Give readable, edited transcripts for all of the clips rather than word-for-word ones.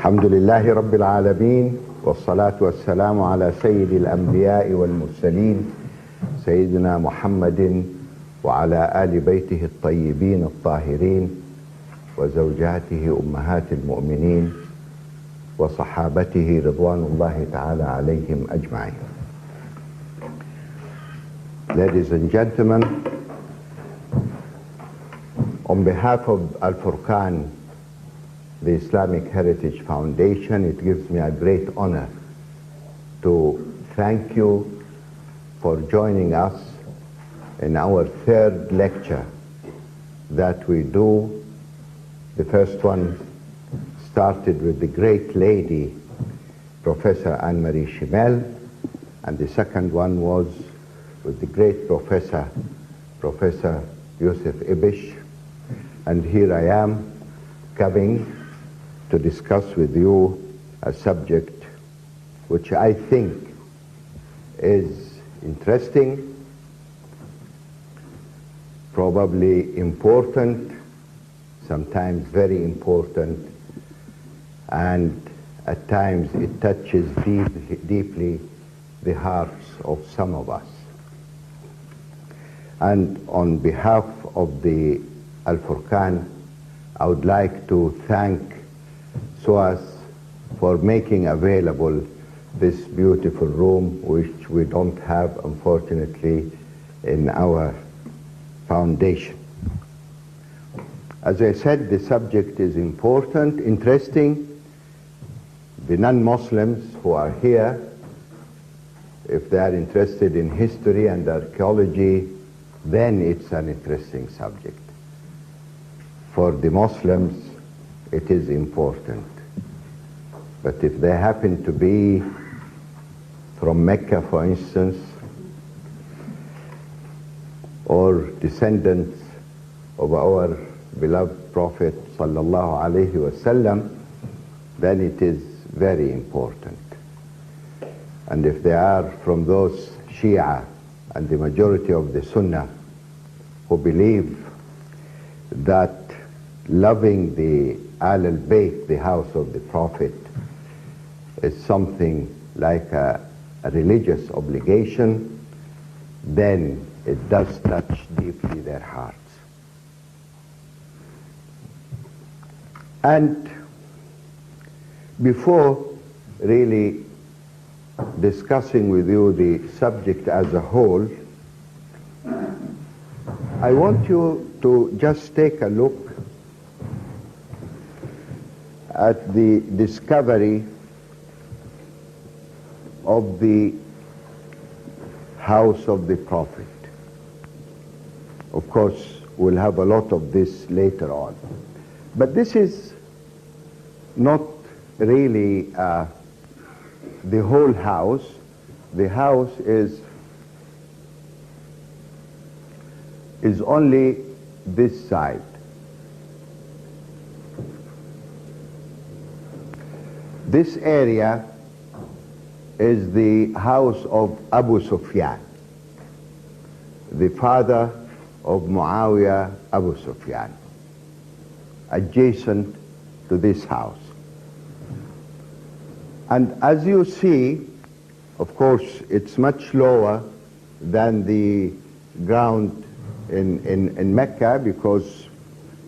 الحمد لله رب العالمين، والصلاة والسلام على سيد الأنبياء والمرسلين سيدنا محمد وعلى آل بيته الطيبين الطاهرين وزوجاته أمهات المؤمنين وصحابته رضوان الله تعالى عليهم أجمعين. Ladies and gentlemen, on behalf of Al-Furqan, the Islamic Heritage Foundation, it gives me a great honor to thank you for joining us in our third lecture that we do. The first one started with the great lady, Professor Anne-Marie Schimmel, and the second one was with the great professor, Professor Yusuf Ibish. And here I am coming to discuss with you a subject which I think is interesting, probably important, sometimes very important, and at times it touches deeply the hearts of some of us. And on behalf of the Al-Furqan, I would like to thank SOAS for making available this beautiful room, which we don't have, unfortunately, in our foundation. As I said, the subject is important, interesting. The non-Muslims who are here, if they are interested in history and archaeology, then it's an interesting subject. For the Muslims, it is important. But if they happen to be from Mecca, for instance, or descendants of our beloved Prophet sallallahu alaihi wasallam, then it is very important. And if they are from those Shia and the majority of the Sunnah who believe that loving the Ahl al-Bayt, the house of the Prophet, is something like a religious obligation, then it does touch deeply their hearts. And before really discussing with you the subject as a whole, I want you to just take a look at the discovery of the house of the Prophet. Of course, we'll have a lot of this later on. But this is not really the whole house. The house is only this side. This area is the house of Abu Sufyan, the father of Muawiyah Abu Sufyan, adjacent to this house. And as you see, of course, it's much lower than the ground in Mecca because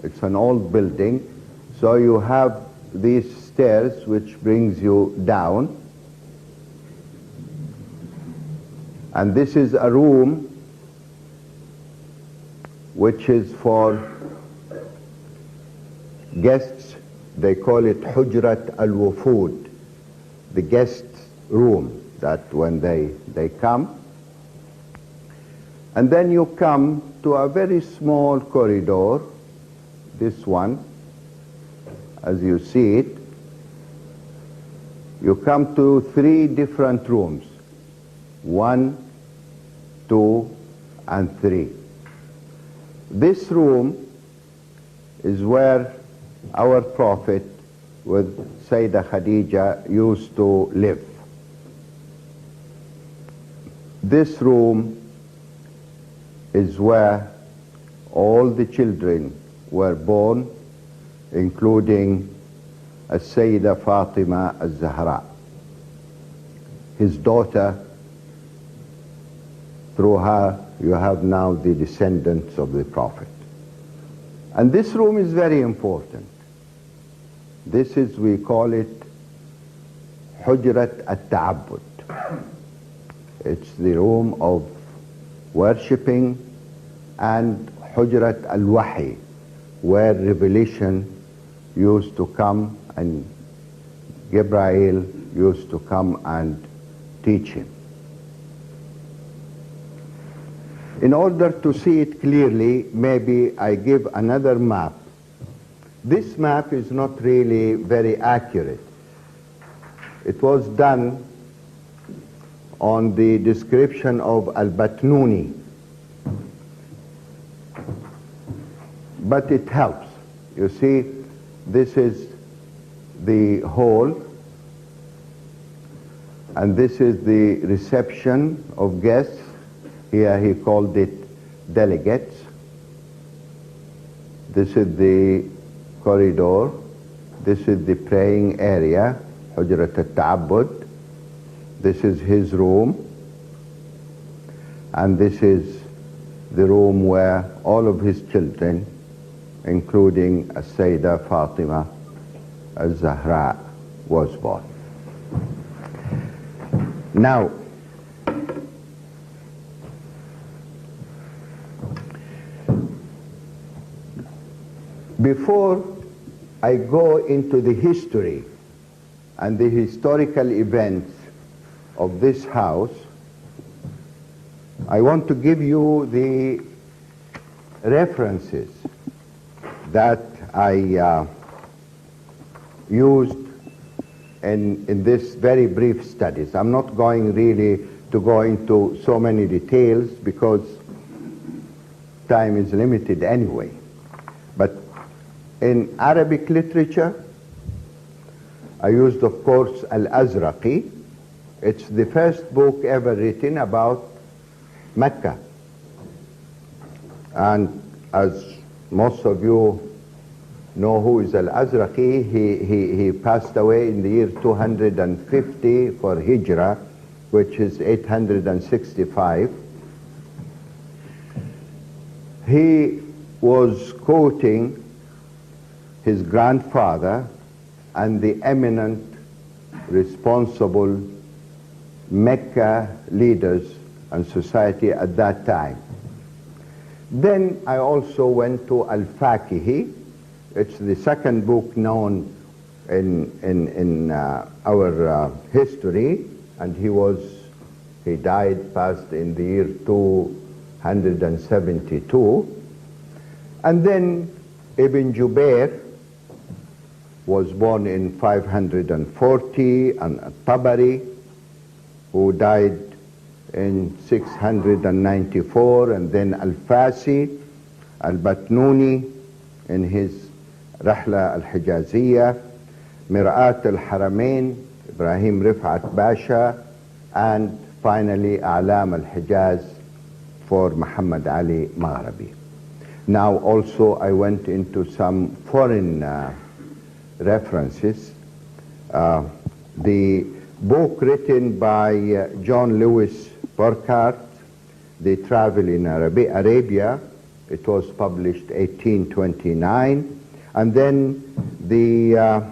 it's an old building. So you have these stairs which brings you down. And this is a room which is for guests. They call it Hujrat al-Wufud, the guest room, that when they come. And then you come to a very small corridor, this one, as you see it. You come to 3 different rooms, 1, 2, and 3. This room is where our Prophet with Sayyidah Khadijah used to live. This room is where all the children were born, including السيدة فاطمة الزهراء, his daughter. Through her, you have now the descendants of the Prophet. And this room is very important. This is, we call it Hujrat al-Ta'abbud. It's the room of worshipping, and Hujrat al-Wahi, where revelation used to come and Gabriel used to come and teach him. In order to see it clearly, maybe I give another map. This map is not really very accurate. It was done on the description of al-Batnuni, but it helps. You see, this is the hall, and this is the reception of guests. Here he called it delegates. This is the corridor. This is the praying area, Hujrat al-Ta'abbud. This is his room. And this is the room where all of his children, including As-Sayyida Fatima al-Zahra, was born. Now, before I go into the history and the historical events of this house, I want to give you the references that I used in this very brief studies. I'm not going really to go into so many details because time is limited anyway. But in Arabic literature, I used, of course, Al-Azraqi. It's the first book ever written about Mecca. And as most of you know who is Al-Azraqi, he passed away in the year 250 for Hijrah, which is 865. He was quoting his grandfather and the eminent, responsible Mecca leaders and society at that time. Then I also went to Al-Fakihi. It's the second book known in our history, and he died, passed in the year 272. And then Ibn Jubair was born in 540, and Tabari, who died in 694, and then Al-Fasi, Al-Batnuni in his Rahla Al-Hijaziyya, Mir'at Al-Haramain, Ibrahim Rifat Basha, and finally A'lam Al-Hijaz for Muhammad Ali Maghrabi. Now also I went into some foreign references. The book written by John Lewis Burkhardt, The Travel in Arabia, it was published 1829. And then the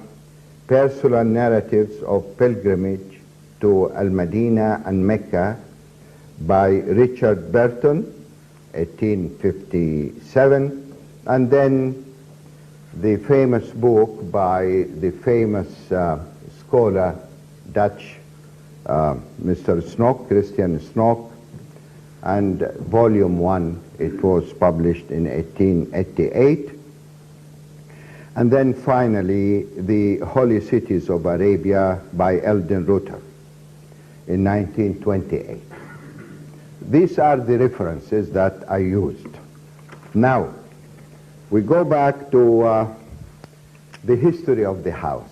personal narratives of pilgrimage to Al-Madinah and Mecca by Richard Burton, 1857. And then the famous book by the famous scholar, Dutch, Mr. Snok, Christian Snok, and volume 1, it was published in 1888. And then finally, the Holy Cities of Arabia by Eldon Rutter in 1928. These are the references that I used. Now, we go back to the history of the house,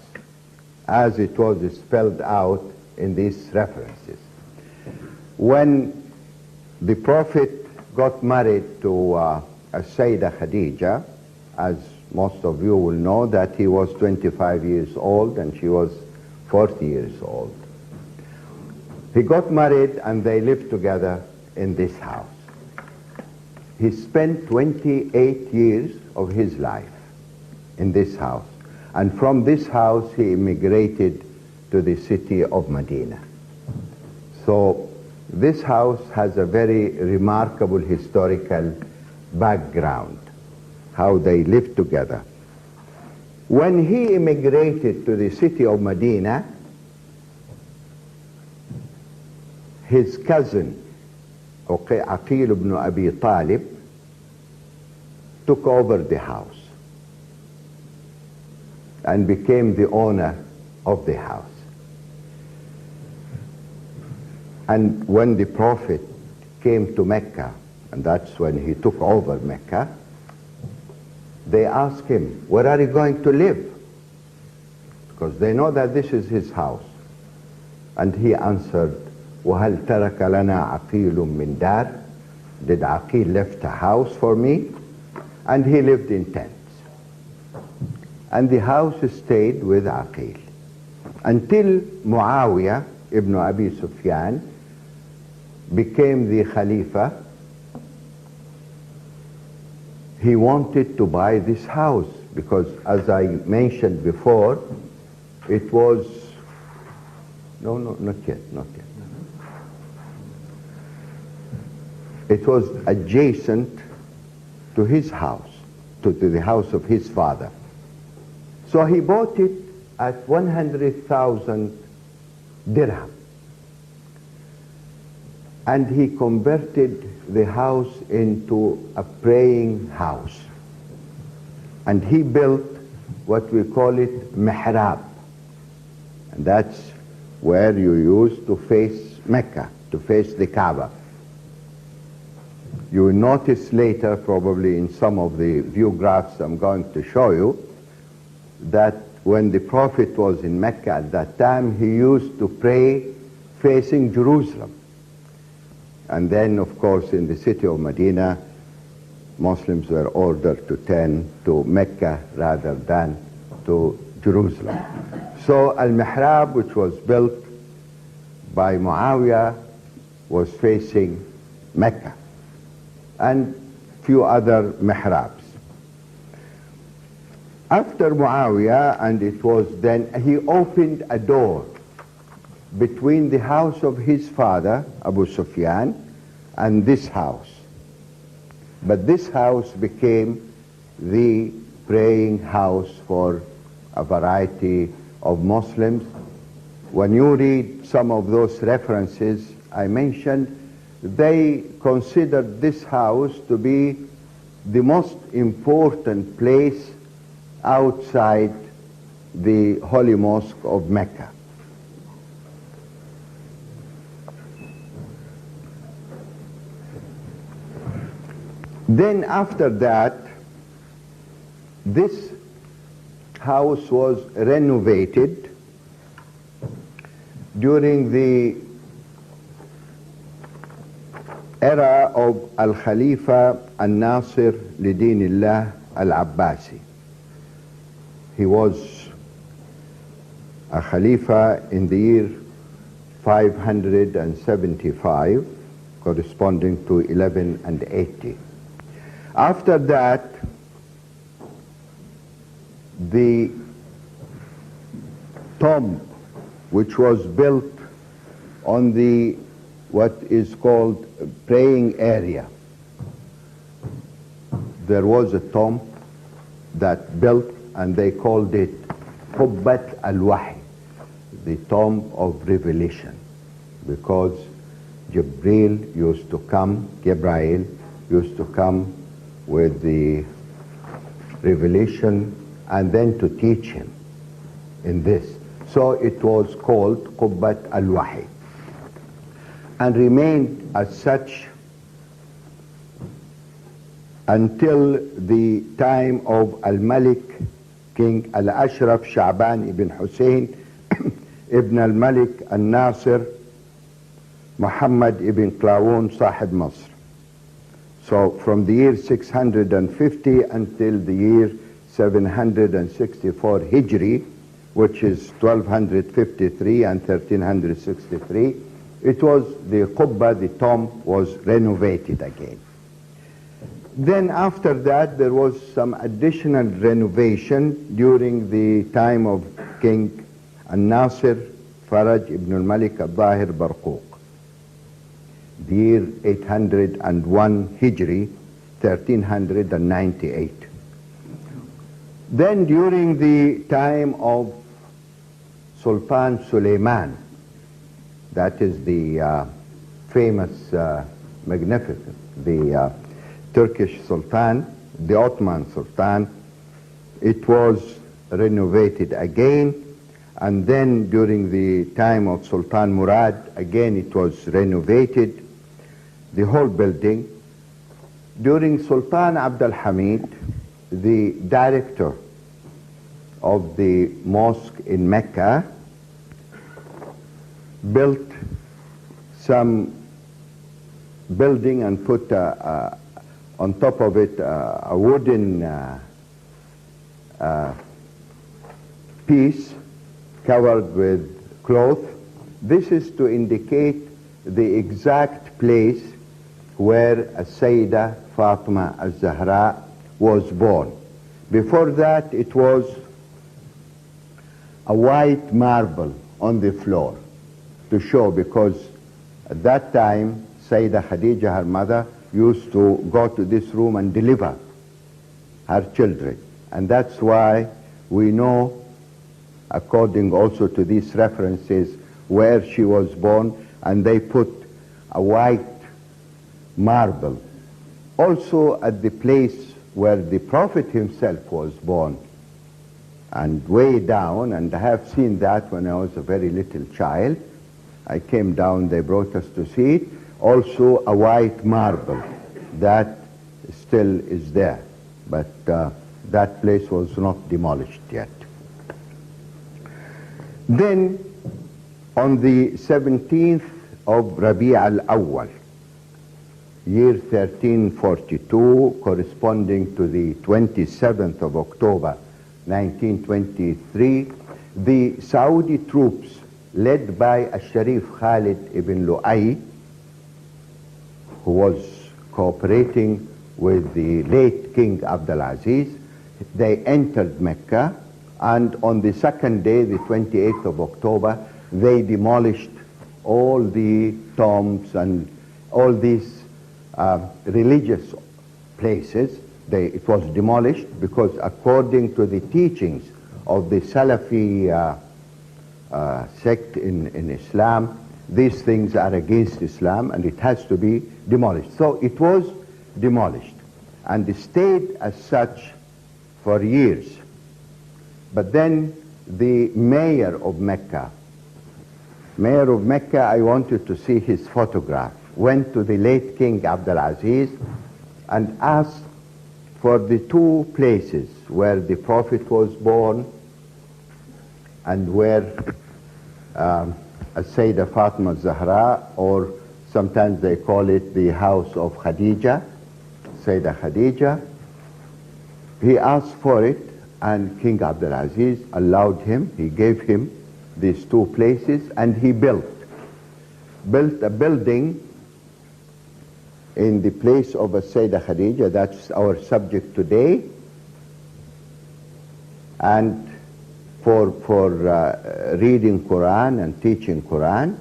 as it was spelled out in these references. When the Prophet got married to As-Sayyida Khadijah, as most of you will know that he was 25 years old and she was 40 years old. He got married and they lived together in this house. He spent 28 years of his life in this house. And from this house he immigrated to the city of Medina. So this house has a very remarkable historical background, how they lived together. When he immigrated to the city of Medina, his cousin, Aqil ibn Abi Talib, took over the house and became the owner of the house. And when the Prophet came to Mecca, and that's when he took over Mecca, they asked him, where are you going to live? Because they know that this is his house. And he answered, وَهَلْ تَرَكَ لَنَا عَقِيلٌ مِّن دَارٍ? Did Aqil left a house for me? And he lived in tents. And the house stayed with Aqil until Muawiyah ibn Abi Sufyan became the Khalifa. He wanted to buy this house because, as I mentioned before, it was, not yet. It was adjacent to his house, to the house of his father. So he bought it at 100,000 dirham. And he converted the house into a praying house. And he built what we call it mihrab. And that's where you used to face Mecca, to face the Kaaba. You will notice later, probably in some of the view graphs I'm going to show you, that when the Prophet was in Mecca at that time, he used to pray facing Jerusalem. And then, of course, in the city of Medina, Muslims were ordered to turn to Mecca rather than to Jerusalem. So Al-Mihrab, which was built by Muawiyah, was facing Mecca, and few other mihrabs. After Muawiyah, and it was then, he opened a door between the house of his father, Abu Sufyan, and this house. But this house became the praying house for a variety of Muslims. When you read some of those references I mentioned, they considered this house to be the most important place outside the Holy Mosque of Mecca. Then after that, this house was renovated during the era of Al-Khalifa Al-Nasir Lidinillah Al-Abbasi. He was a Khalifa in the year 575, corresponding to 1180. After that, the tomb, which was built on the what is called praying area, there was a tomb that built, and they called it Qubbat al-Wahy, the tomb of revelation, because Gabriel used to come with the revelation and then to teach him in this. So it was called Qubbat al-Wahy, and remained as such until the time of Al-Malik, King Al-Ashraf Sha'ban ibn Hussein ibn Al-Malik Al-Nasir Muhammad ibn Qawun Sahib Masr. So from the year 650 until the year 764 Hijri, which is 1253 and 1363. It was the Qubba, the tomb, was renovated again. Then after that, there was some additional renovation during the time of King Al-Nasir Faraj ibn al-Malik al-Zahir Barquq, the year 801 Hijri, 1398. Then during the time of Sultan Suleiman, that is the famous, magnificent, the Turkish Sultan, the Ottoman Sultan, it was renovated again. And then during the time of Sultan Murad, again it was renovated, the whole building. During Sultan Abd al-Hamid, the director of the mosque in Mecca built some building and put on top of it a wooden piece covered with cloth. This is to indicate the exact place where As-Sayyida Fatima Al-Zahra was born. Before that, it was a white marble on the floor to show, because at that time, Sayyida Khadijah, her mother, used to go to this room and deliver her children. And that's why we know, according also to these references, where she was born, and they put a white marble. Also at the place where the Prophet himself was born, and way down, and I have seen that when I was a very little child. I came down, they brought us to see it. Also a white marble that still is there, but that place was not demolished yet. Then on the 17th of Rabi' al-Awwal, year 1342, corresponding to the 27th of October 1923, the Saudi troops led by Al-Sharif Khalid ibn Lu'ay, who was cooperating with the late King Abdulaziz, they entered Mecca, and on the second day, the 28th of October, they demolished all the tombs and all these religious places. It was demolished because according to the teachings of the Salafi sect in Islam, these things are against Islam and it has to be demolished. So it was demolished and it stayed as such for years. But then the mayor of Mecca, I wanted to see his photograph, went to the late King Abdulaziz and asked for the two places where the Prophet was born and where As-Sayyida Fatima Zahra, or sometimes they call it the house of Khadijah, Sayyida Khadijah. He asked for it and King Abdulaziz allowed him, he gave him these two places, and he built a building in the place of As-Sayyida Khadijah. That's our subject today. And for reading Quran and teaching Quran,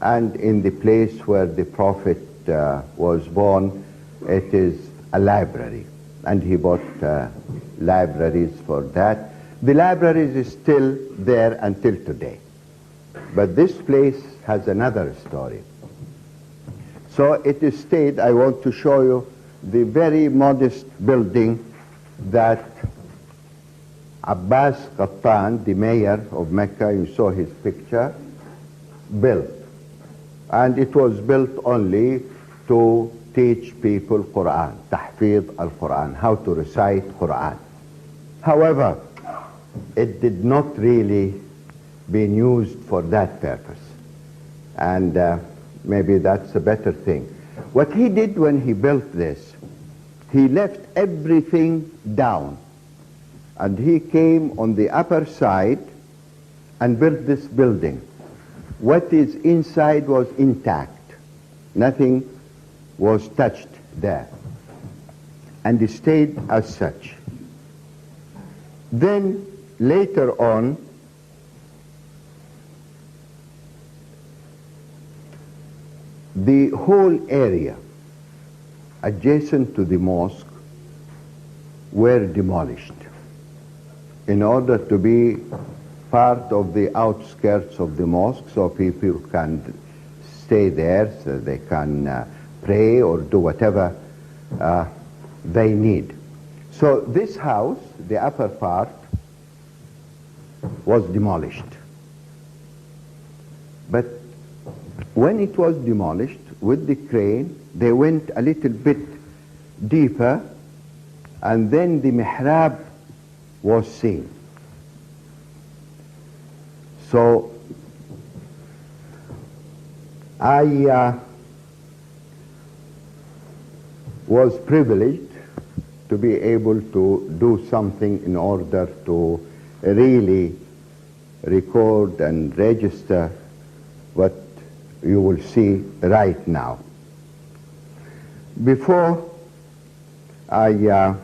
and in the place where the Prophet was born, it is a library, and he bought libraries for that. The libraries is still there until today, but this place has another story. So it is stayed. I want to show you the very modest building that Abbas Qattan, the mayor of Mecca, you saw his picture, built. And it was built only to teach people Quran, tahfidh al-Quran, how to recite Quran. However, it did not really be used for that purpose. And maybe that's a better thing. What he did when he built this, he left everything down And he came on the upper side and built this building. What is inside was intact. Nothing was touched there. And it stayed as such. Then later on, the whole area adjacent to the mosque were demolished in order to be part of the outskirts of the mosque, so people can stay there, so they can pray or do whatever they need. So this house, the upper part, was demolished. But when it was demolished with the crane, they went a little bit deeper, and then the mihrab was seen. So I was privileged to be able to do something in order to really record and register what you will see right now. Before I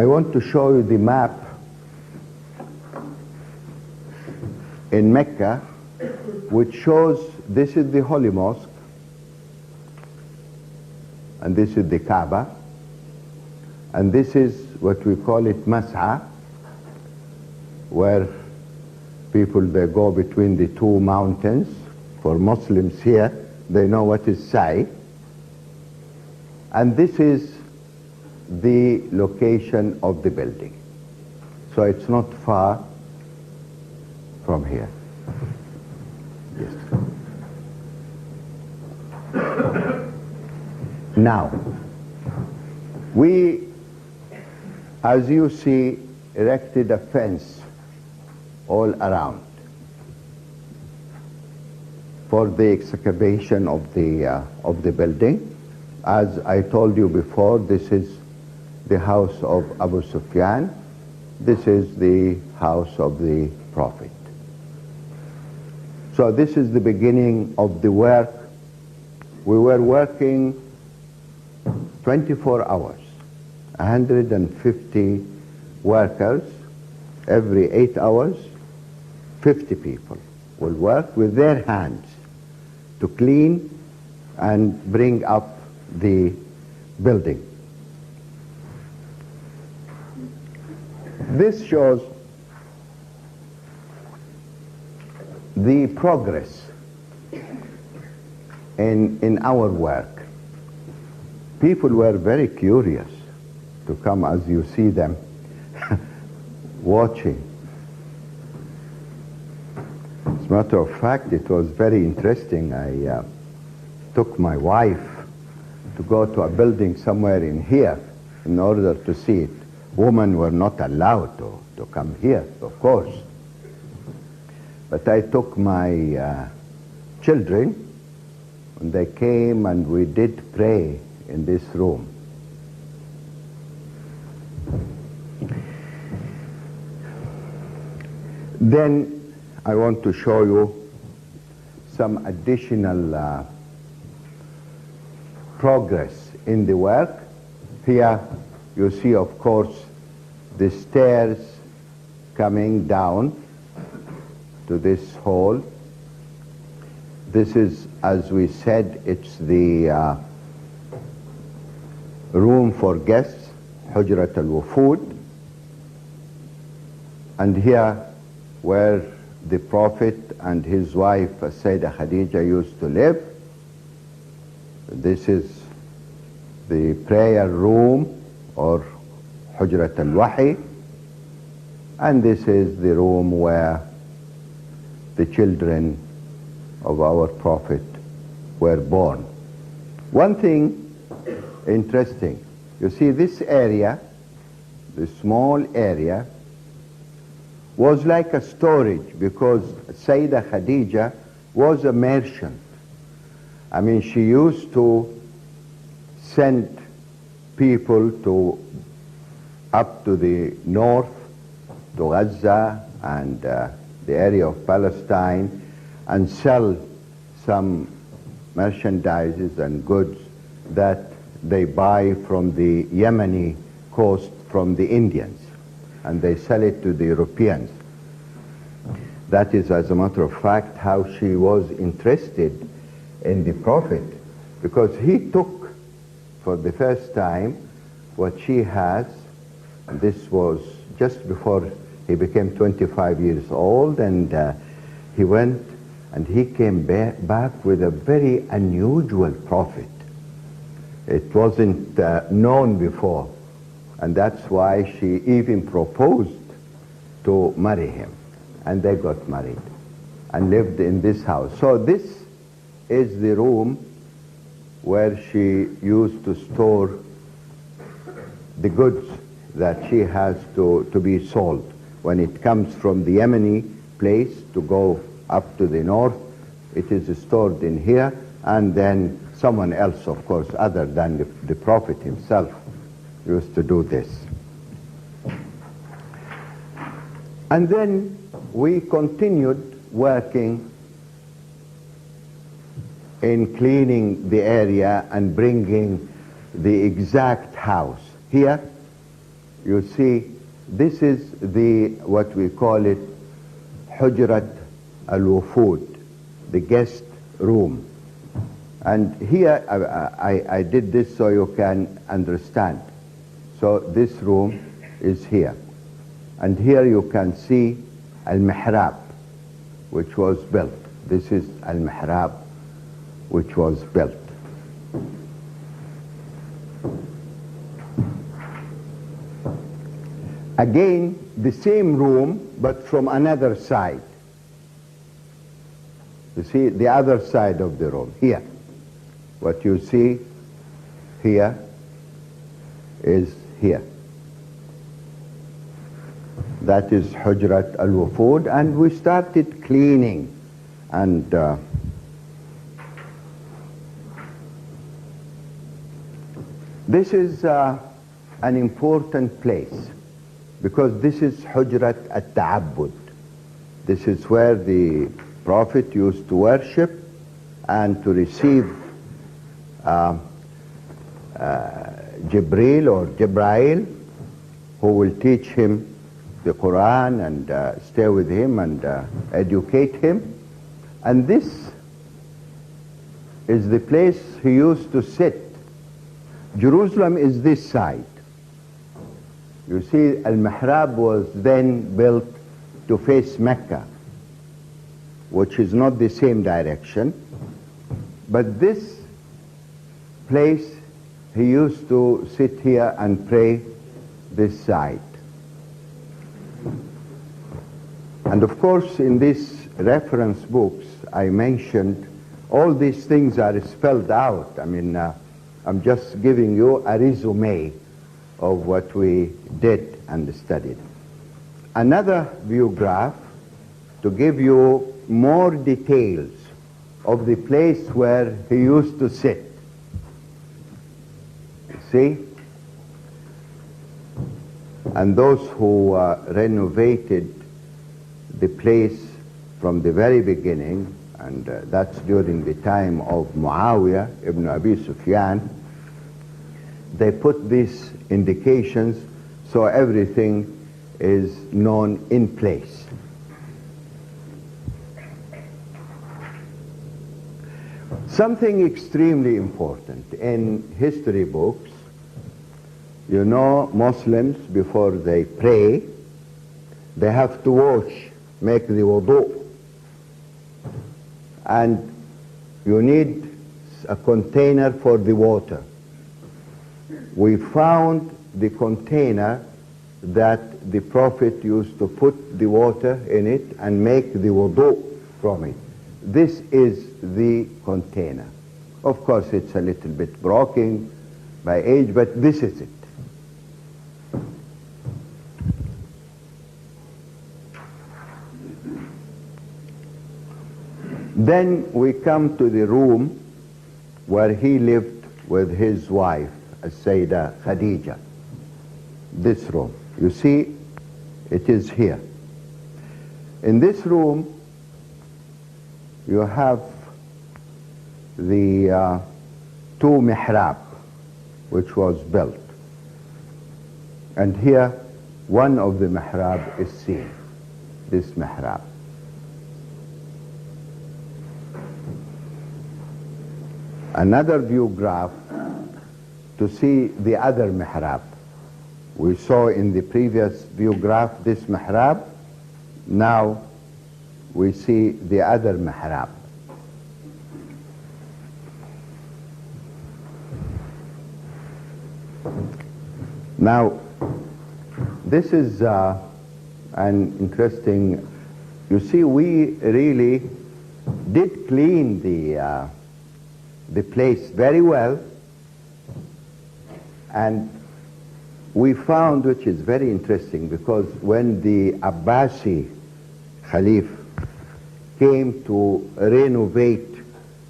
want to show you the map in Mecca, which shows this is the Holy Mosque and this is the Kaaba, and this is what we call it Mas'a, where people, they go between the two mountains. For Muslims here, they know what is Sa'i. And this is the location of the building. So it's not far from here. Yes. Now, we, as you see, erected a fence all around for the excavation of the building. As I told you before, this is the house of Abu Sufyan. This is the house of the Prophet. So this is the beginning of the work. We were working 24 hours, 150 workers. Every 8 hours, 50 people will work with their hands to clean and bring up the building. This shows the progress in our work. People were very curious to come, as you see them watching. As a matter of fact, it was very interesting. I took my wife to go to a building somewhere in here in order to see it. Women were not allowed to come here, of course. But I took my children, and they came and we did pray in this room. Then I want to show you some additional progress in the work. Here you see, of course, the stairs coming down to this hall. This is, as we said, it's the room for guests, Hujrat al-Wufud. And here, where the Prophet and his wife, Sayyida Khadijah, used to live. This is the prayer room, or Hujrat al-Wahi. And this is the room where the children of our Prophet were born. One thing interesting, you see this area, the small area, was like a storage, because Sayyida Khadijah was a merchant. I mean, she used to sent people up to the north, to Gaza and the area of Palestine, and sell some merchandises and goods that they buy from the Yemeni coast from the Indians, and they sell it to the Europeans. That is, as a matter of fact, how she was interested in the Prophet, because he took for the first time what she has. And this was just before he became 25 years old, and he went and he came back with a very unusual Prophet. It wasn't known before, and that's why she even proposed to marry him, and they got married and lived in this house. So this is the room where she used to store the goods that she has to be sold. When it comes from the Yemeni place to go up to the north, it is stored in here, and then someone else, of course, other than the Prophet himself, used to do this. And then we continued working in cleaning the area and bringing the exact house. Here, you see, this is what we call it, Hujrat al-Wufud, the guest room. And here, I did this so you can understand. So this room is here. And here you can see al-Mihrab, which was built. This is al-Mihrab, which was built. Again, the same room, but from another side. You see, the other side of the room, here. What you see here is here. That is Hujrat al-Wufud, and we started cleaning, and this is an important place, because this is Hujrat al-Ta'abbud. This is where the Prophet used to worship and to receive Jibreel or Jibrail, who will teach him the Quran and stay with him and educate him. And this is the place he used to sit. Jerusalem is this side. You see, Al-Mihrab was then built to face Mecca, which is not the same direction. But this place, he used to sit here and pray this side. And of course, in these reference books, I mentioned all these things are spelled out. I mean, I'm just giving you a resume of what we did and studied. Another view graph to give you more details of the place where he used to sit. See? And those who renovated the place from the very beginning, and that's during the time of Muawiyah ibn Abi Sufyan, they put these indications so everything is known in place. Something extremely important in history books, you know, Muslims, before they pray, they have to wash, make the wudu. And you need a container for the water. We found the container that the Prophet used to put the water in it and make the wudu from it. This is the container. Of course, it's a little bit broken by age, but this is it. Then we come to the room where he lived with his wife, السيدة Khadijah. This room. You see, it is here. In this room, you have the two mihrab, which was built. And here, one of the mihrab is seen, this mihrab. Another view graph to see the other mihrab. We saw in the previous view graph this mihrab. Now we see the other mihrab. Now, this is an interesting, you see, we really did clean the place very well, and we found, which is very interesting, because when the Abbasi Khalif came to renovate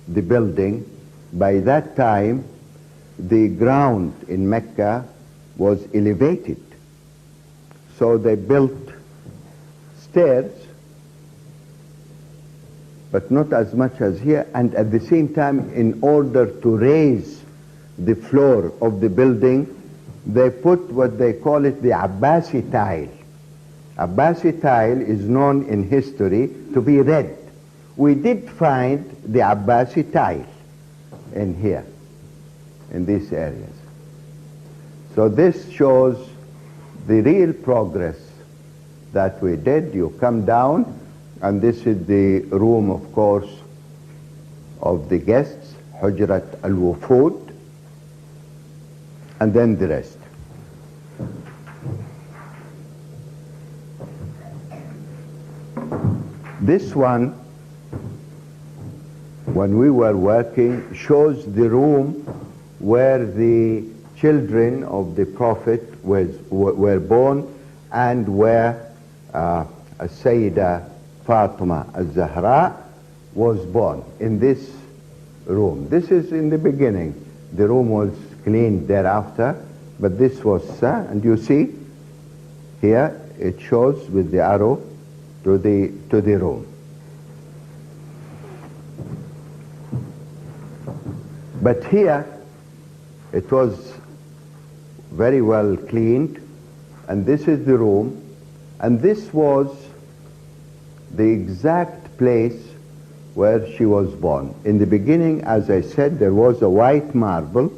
the building, by that time the ground in Mecca was elevated. So they built stairs, but not as much as here, and at the same time, in order to raise the floor of the building, they put what they call it the Abbasi tile. Abbasi tile is known in history to be red. We did find the Abbasi tile in here, in these areas. So this shows the real progress that we did. You come down, and this is the room, of course, of the guests, Hujrat al-Wufud, and then the rest. This one, when we were working, shows the room where the children of the Prophet were born, and where السيدة Fatima al-Zahra was born, in this room. This is in the beginning. The room was cleaned thereafter, but this was, and you see here it shows with the arrow to the room. But here it was very well cleaned, and this is the room, and this was the exact place where she was born. In the beginning, as I said, there was a white marble,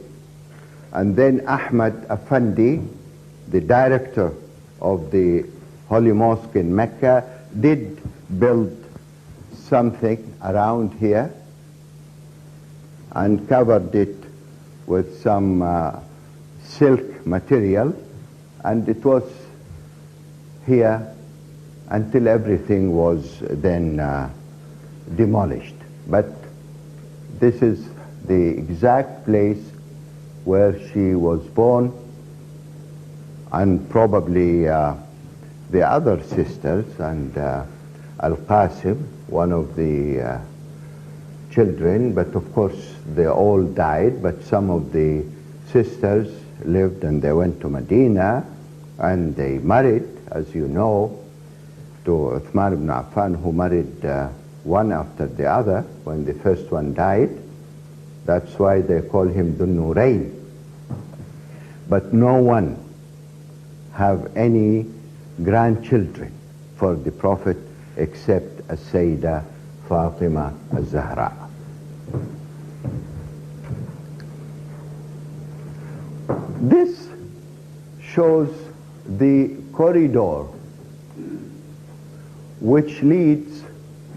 and then Ahmad Afandi, the director of the Holy Mosque in Mecca, did build something around here and covered it with some silk material, and it was here until everything was then demolished. But this is the exact place where she was born, and probably the other sisters, and Al-Qasim, one of the children, but of course they all died, but some of the sisters lived, and they went to Medina, and they married, as you know, to Uthman ibn Affan, who married one after the other when the first one died. That's why they call him Dhun Nurayn. But no one have any grandchildren for the Prophet except السيدة Fatima al-Zahra. This shows the corridor which leads,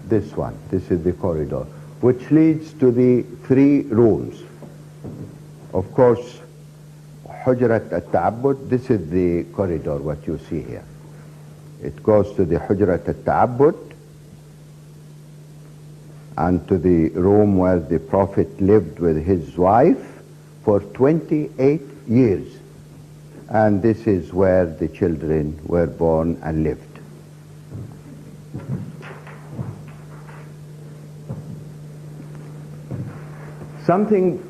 this one, this is the corridor, which leads to the three rooms. Of course, Hujrat al-Ta'abbud, this is the corridor, what you see here. It goes to the Hujrat al-Ta'abbud and to the room where the Prophet lived with his wife for 28 years. And this is where the children were born and lived. Something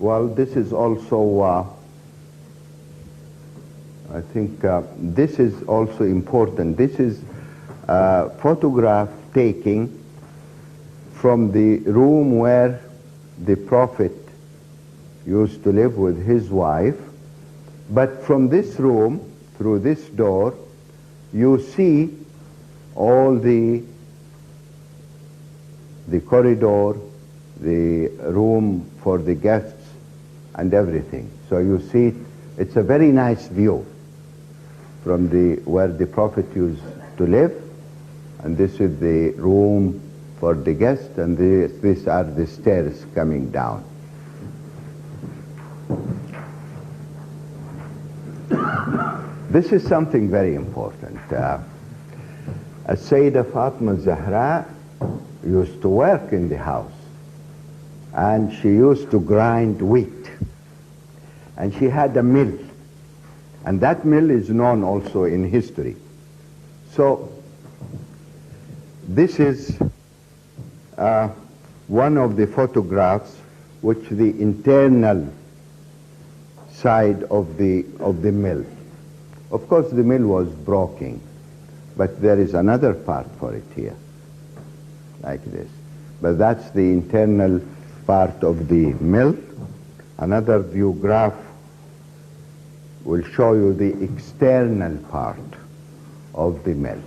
Well, this is also, I think this is also important. This is a photograph taking from the room where the Prophet used to live with his wife. But from this room, through this door, you see all the corridor, the room for the guests, and everything. So you see, it's a very nice view from where the Prophet used to live, and this is the room for the guests, and these are the stairs coming down. This is something very important. السيدة فاطمة الزهراء used to work in the house, and she used to grind wheat, and she had a mill, and that mill is known also in history. So this is one of the photographs which the internal side of the mill. Of course the mill was broken, but there is another part for it here, like this. But that's the internal part of the mill. Another view graph will show you the external part of the mill.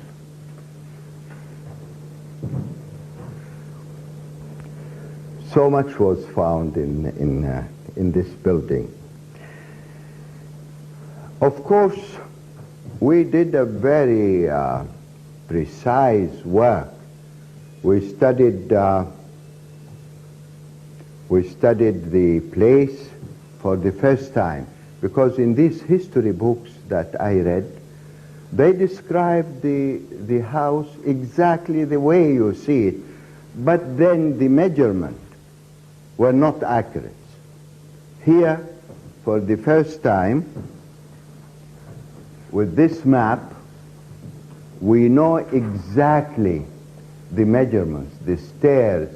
So much was found in this building. Of course, we did a very precise work. We studied the place for the first time, because in these history books that I read, they describe the house exactly the way you see it, but then the measurement were not accurate. Here, for the first time, with this map, we know exactly the measurements, the stairs,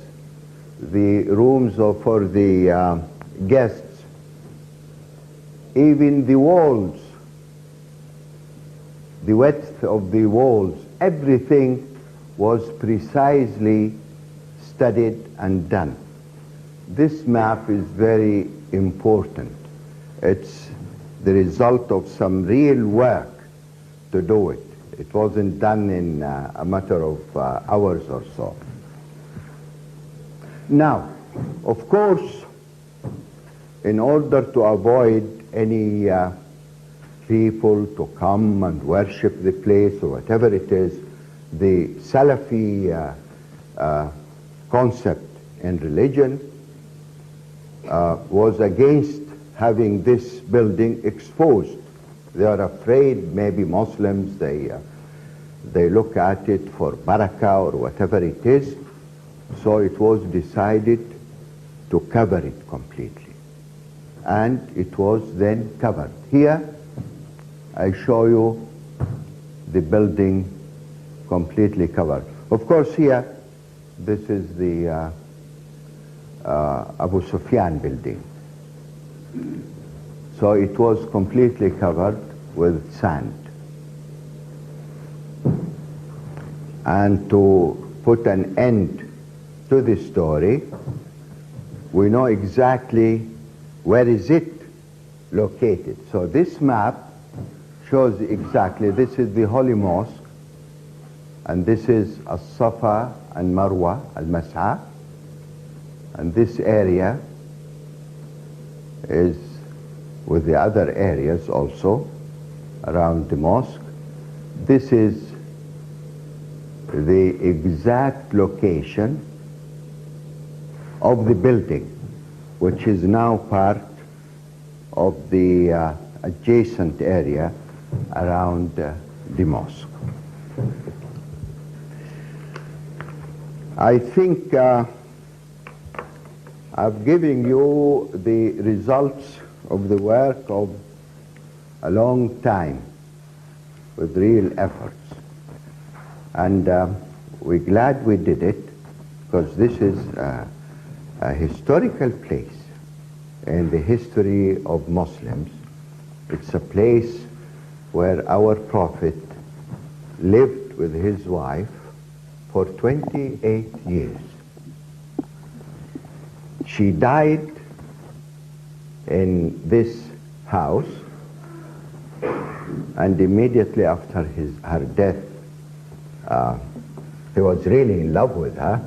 the rooms for the guests, even the walls, the width of the walls, everything was precisely studied and done. This map is very important. It's the result of some real work to do it. It wasn't done in a matter of hours or so. Now, of course, in order to avoid any people to come and worship the place or whatever it is, the Salafi concept in religion was against having this building exposed. They are afraid maybe Muslims, they look at it for barakah or whatever it is. So it was decided to cover it completely. And it was then covered. Here, I show you the building completely covered. Of course, here, this is the Abu Sufyan building. So it was completely covered with sand. And to put an end to this story, we know exactly where is it located. So this map shows exactly, this is the Holy Mosque, and this is As-Safa and Marwa, Al-Mas'a, and this area is with the other areas also around the mosque. This is the exact location of the building, which is now part of the adjacent area around the mosque. I think I've given you the results of the work of a long time with real efforts. And we're glad we did it, because this is a historical place. in the history of Muslims. It's a place where our Prophet lived with his wife for 28 years. She died in this house, and immediately after her death, he was really in love with her,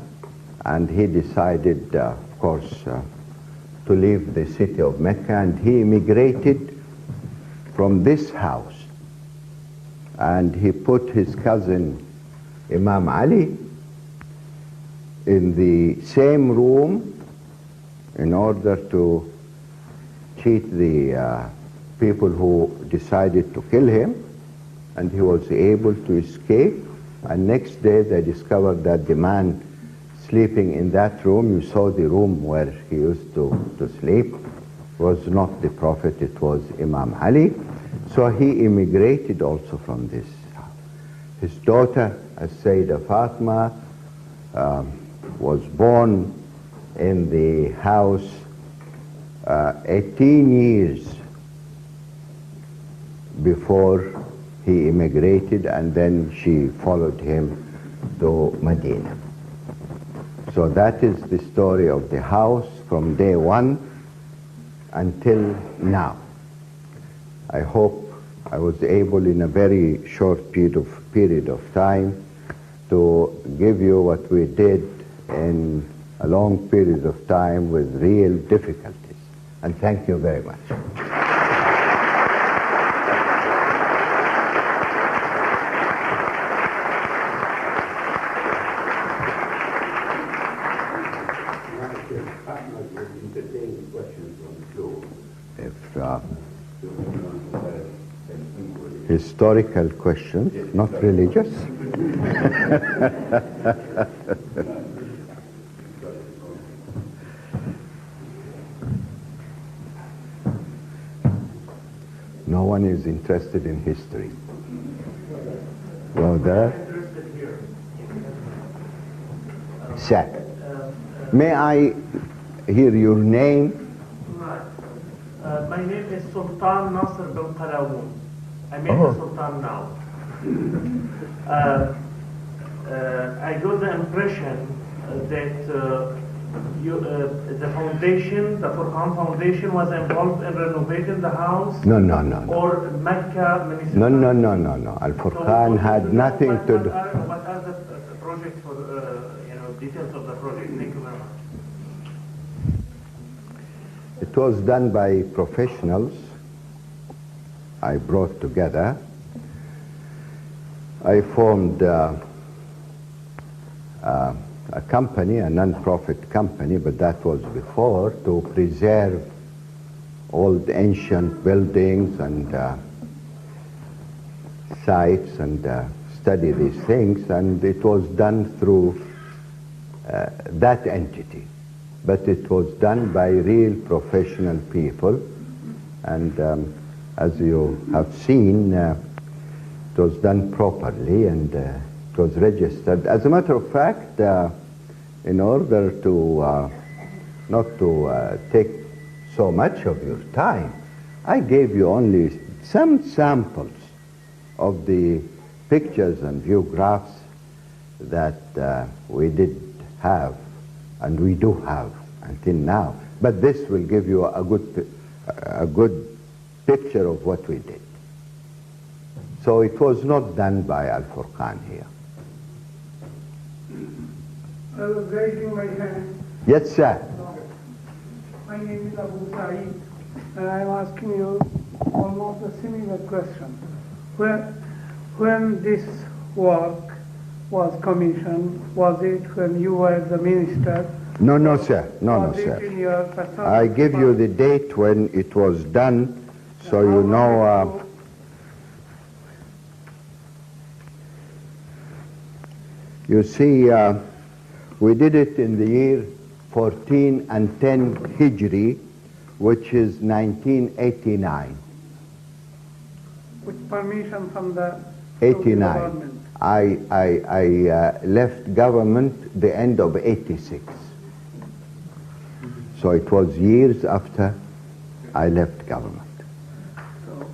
and he decided, of course, to leave the city of Mecca, and he immigrated from this house. And he put his cousin Imam Ali in the same room in order to cheat the people who decided to kill him, and he was able to escape. And next day they discovered that the man sleeping in that room, you saw the room where he used to sleep, was not the Prophet, it was Imam Ali. So he immigrated also from this house. His daughter, Sayyida Fatima, was born in the house 18 years before he immigrated, and then she followed him to Medina. So that is the story of the house from day one until now. I hope I was able in a very short period of time to give you what we did in a long period of time with real difficulties. And thank you very much. Historical questions, not religious. No one is interested in history. Go there. Sir, may I hear your name? My name is Sultan Nasser bin Qalawun. I made the Sultan now. I got the impression that the foundation, the Furqan Foundation, was involved in renovating the house. No. Or Mecca municipal. No. Al-Furqan had nothing to do. What are the projects for, details of the project? Thank you very much. It was done by professionals I brought together. I formed a company, a non-profit company, but that was before, to preserve old ancient buildings and sites and study these things, and it was done through that entity. But it was done by real professional people, and as you have seen, it was done properly, and it was registered. As a matter of fact, in order to not to take so much of your time, I gave you only some samples of the pictures and photographs that we did have, and we do have until now. But this will give you a good picture of what we did. So it was not done by Al-Furqan here. I was raising my hand. Yes, sir. My name is Abu Saeed, and I'm asking you almost a similar question. When this work was commissioned, was it when you were the minister? No, sir. No, sir. I give you the date when it was done, so you know. You see, we did it in the year 14 and 10 Hijri, which is 1989. With permission from the 89. government. I left government the end of 86. So it was years after I left government. So,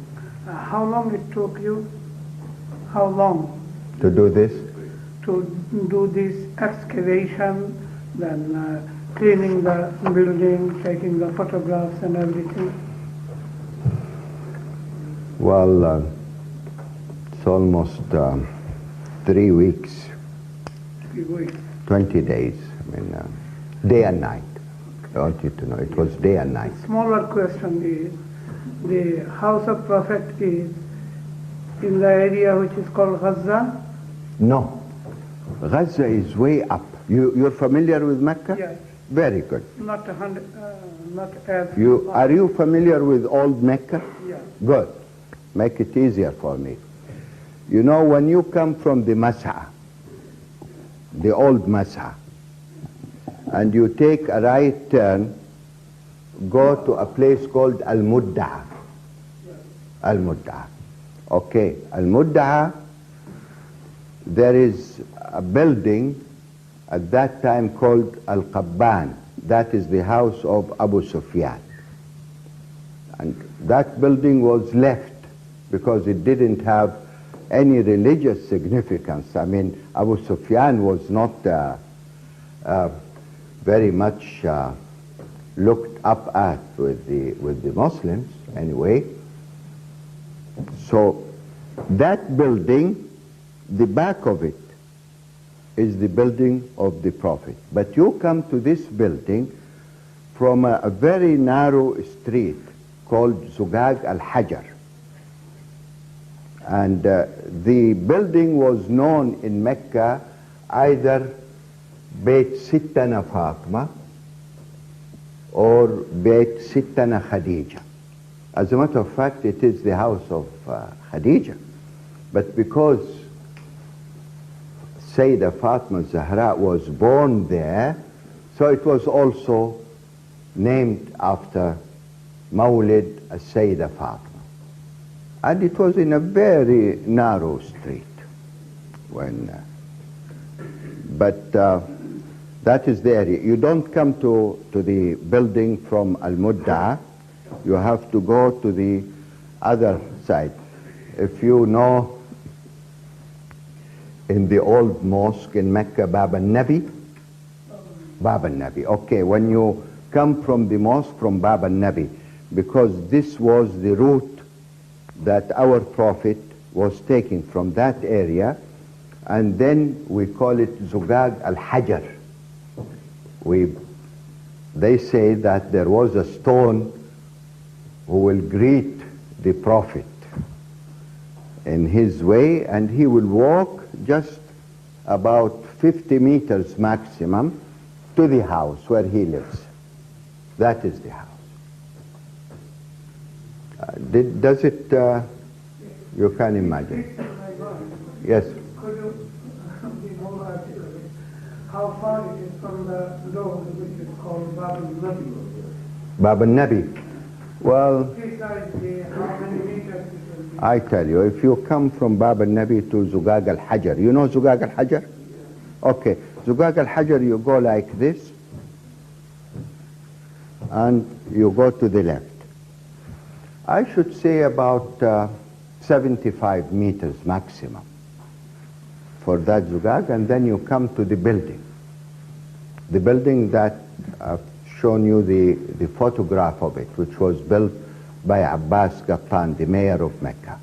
how long it took you? How long To do this? to do this excavation, then cleaning the building, taking the photographs and everything? Well, it's almost 3 weeks, 3 weeks. 20 days. I mean, day and night. I want you to know, it was day and night. Smaller question is, the house of Prophet is in the area which is called Gaza? No. Gaza is way up. You're familiar with Mecca? Yes. Very good. Not as... Are you familiar with old Mecca? Yes. Good. Make it easier for me. You know, when you come from the Mas'a, the old Mas'a, and you take a right turn, go to a place called Al-Mudda'a. Al-Mudda'a. Okay, Al-Mudda'a, there is a building at that time called Al-Qabban. That is the house of Abu Sufyan. And that building was left because it didn't have any religious significance. I mean, Abu Sufyan was not very much looked up at with the Muslims anyway. So that building, the back of it is the building of the Prophet. But you come to this building from a very narrow street called Zugag al-Hajar. And the building was known in Mecca either Beit Sittana Fatima or Beit Sittana Khadijah. As a matter of fact, it is the house of Khadijah. But because Sayyida Fatima Zahra was born there, so it was also named after Mawlid al-Sayyida Fatima. And it was in a very narrow street. But that is the area. You don't come to the building from Al-Mudda'a. You have to go to the other side. If you know, in the old mosque in Mecca, Bab al-Nabi? Bab al-Nabi. Okay, when you come from the mosque from Bab al-Nabi, because this was the route that our Prophet was taking from that area, and then we call it Zugag al-Hajar. They say that there was a stone who will greet the Prophet in his way, and he will walk just about 50 meters maximum to the house where he lives. That is the house. Does it, you can imagine. Yes. Could you be more articulate? How far it is from the door which is called Bab al-Nabi? Bab al-Nabi. Well, Precisely how many meters it will be? I tell you, if you come from Bab al-Nabi to Zugag al-Hajar, you know Zugag al-Hajar? Okay, Zugag al-Hajar, you go like this, and you go to the left. I should say about 75 meters maximum for that Zugag, and then you come to the building. The building that I've shown you the photograph of it, which was built by Abbas Gattan, the mayor of Mecca,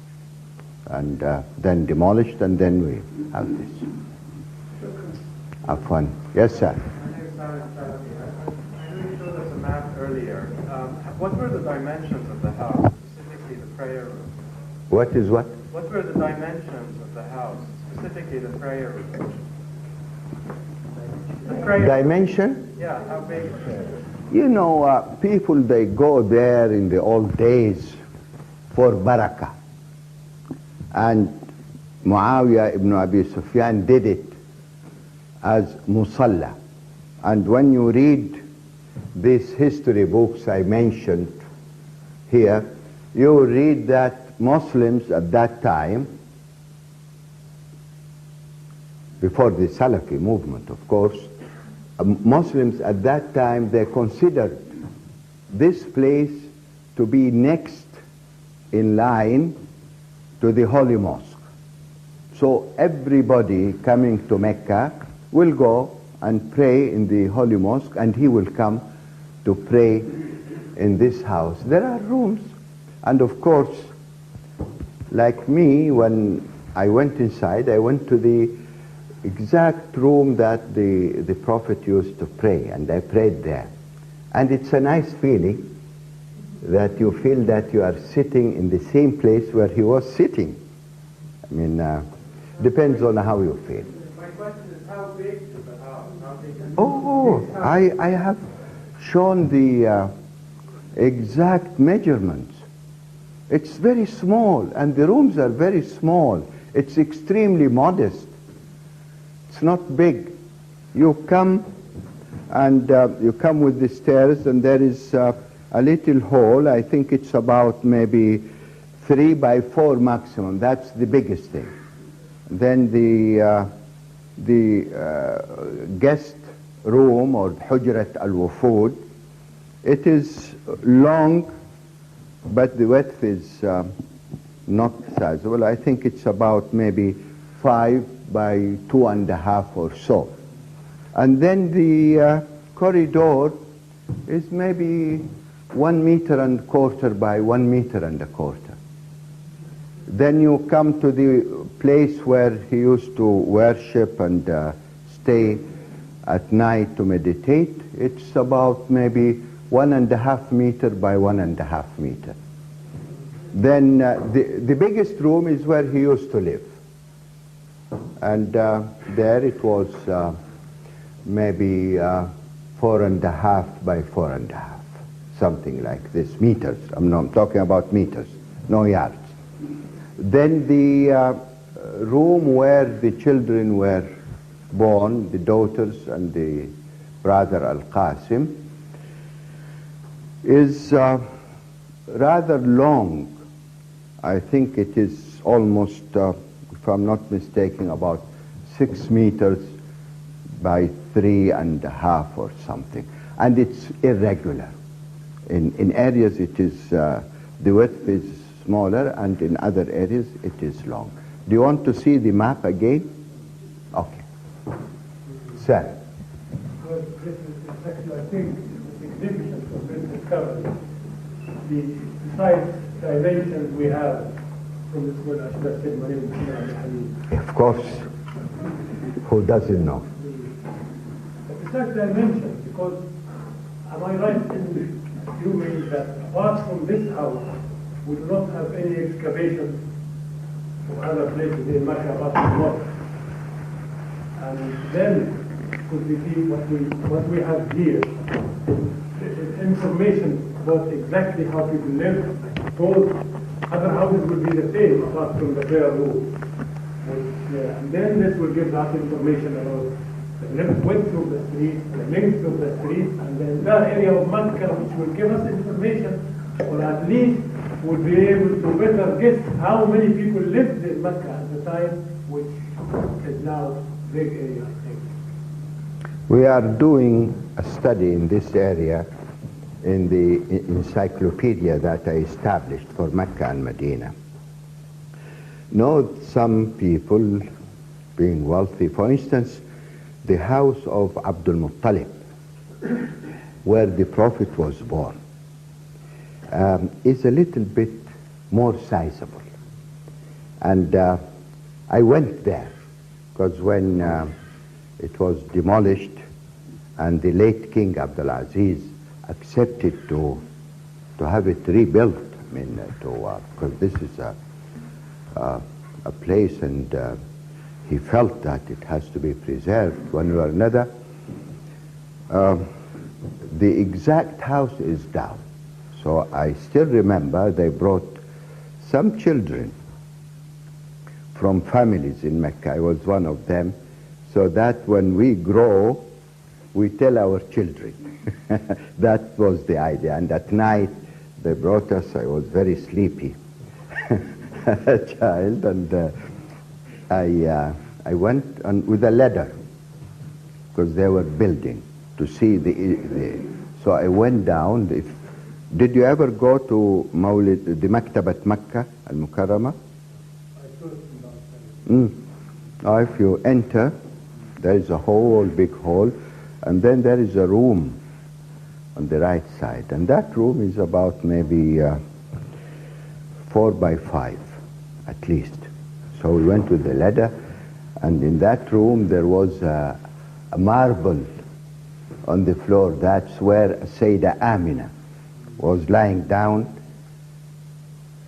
and then demolished, and then we have this. Afwan. Yes, sir. I know you showed us a map earlier. What were the dimensions of the house, specifically the prayer room? What is what? What were the dimensions of the house, specifically the prayer room? The prayer Dimension? Yeah, how big is it? You know, people, they go there in the old days for barakah. And Muawiyah ibn Abi Sufyan did it as musalla. And when you read these history books I mentioned here, you will read that Muslims at that time, before the Salafi movement, of course, Muslims at that time, they considered this place to be next in line to the Holy Mosque. So everybody coming to Mecca will go and pray in the Holy Mosque, and he will come to pray in this house. There are rooms, and of course, like me, when I went inside, I went to the exact room that the Prophet used to pray, and I prayed there. And it's a nice feeling that you feel that you are sitting in the same place where he was sitting. I mean, depends on how you feel. My question is, how big is the house? How big is Oh, I have shown the exact measurements. It's very small, and the rooms are very small. It's extremely modest. It's not big. You come, and you come with the stairs, and there is a little hall. I think it's about maybe 3 by 4 maximum. That's the biggest thing. Then the guest room, or Hujrat al-Wufud, it is long, but the width is not sizable. I think it's about maybe 5 by 2.5 or so. And then the corridor is maybe 1.25 meters by 1.25 meters. Then you come to the place where he used to worship and stay at night to meditate. It's about maybe 1.5 meters by 1.5 meters. Then the biggest room is where he used to live. And there it was maybe 4.5 by 4.5, something like this, meters. I'm talking about meters, no yards. Then the room where the children were born, the daughters and the brother Al-Qasim, is rather long. I think it is almost, if I'm not mistaken, about 6 meters by 3.5 or something. And it's irregular. In areas it is, the width is smaller, and in other areas it is long. Do you want to see the map again? Okay. Sir. Well, this is exactly, I think, the significance of this discovery. The precise dimensions we have from this word, I should have said my name is Of course. Who doesn't know? The precise dimensions, because am I right in assuming that apart from this house, we do not have any excavation from other places in Mecca apart from mosque? And then could we see what we have here? Information about exactly how people live. Both other houses will be the same apart from the prayer room. And then this will give us information about the width of the street, the length of the street, and the entire area of Mecca, which will give us information, or at least would be able to better guess how many people lived in Mecca at the time, which is now a big area, I think. We are doing a study in this area in the encyclopedia that I established for Mecca and Medina. Know some people being wealthy, for instance, the house of Abdul Muttalib, where the Prophet was born, is a little bit more sizable. And I went there, because when it was demolished and the late King Abdul Aziz accepted to have it rebuilt, I mean, because this is a place, and he felt that it has to be preserved one way or another. The exact house is down. So I still remember they brought some children from families in Mecca. I was one of them, so that when we grow, we tell our children. That was the idea. And at night, they brought us. I was very sleepy, a child, and I went with a ladder, because they were building, to see the. So I went down. If Did you ever go to the Maktabat Makkah al-Mukarramah? I saw it from outside. Now if you enter, there is a whole big hall, and then there is a room on the right side, and that room is about maybe 4 by 5 at least. So we went with the ladder, and in that room there was a marble on the floor. That's where Sayyida Amina was lying down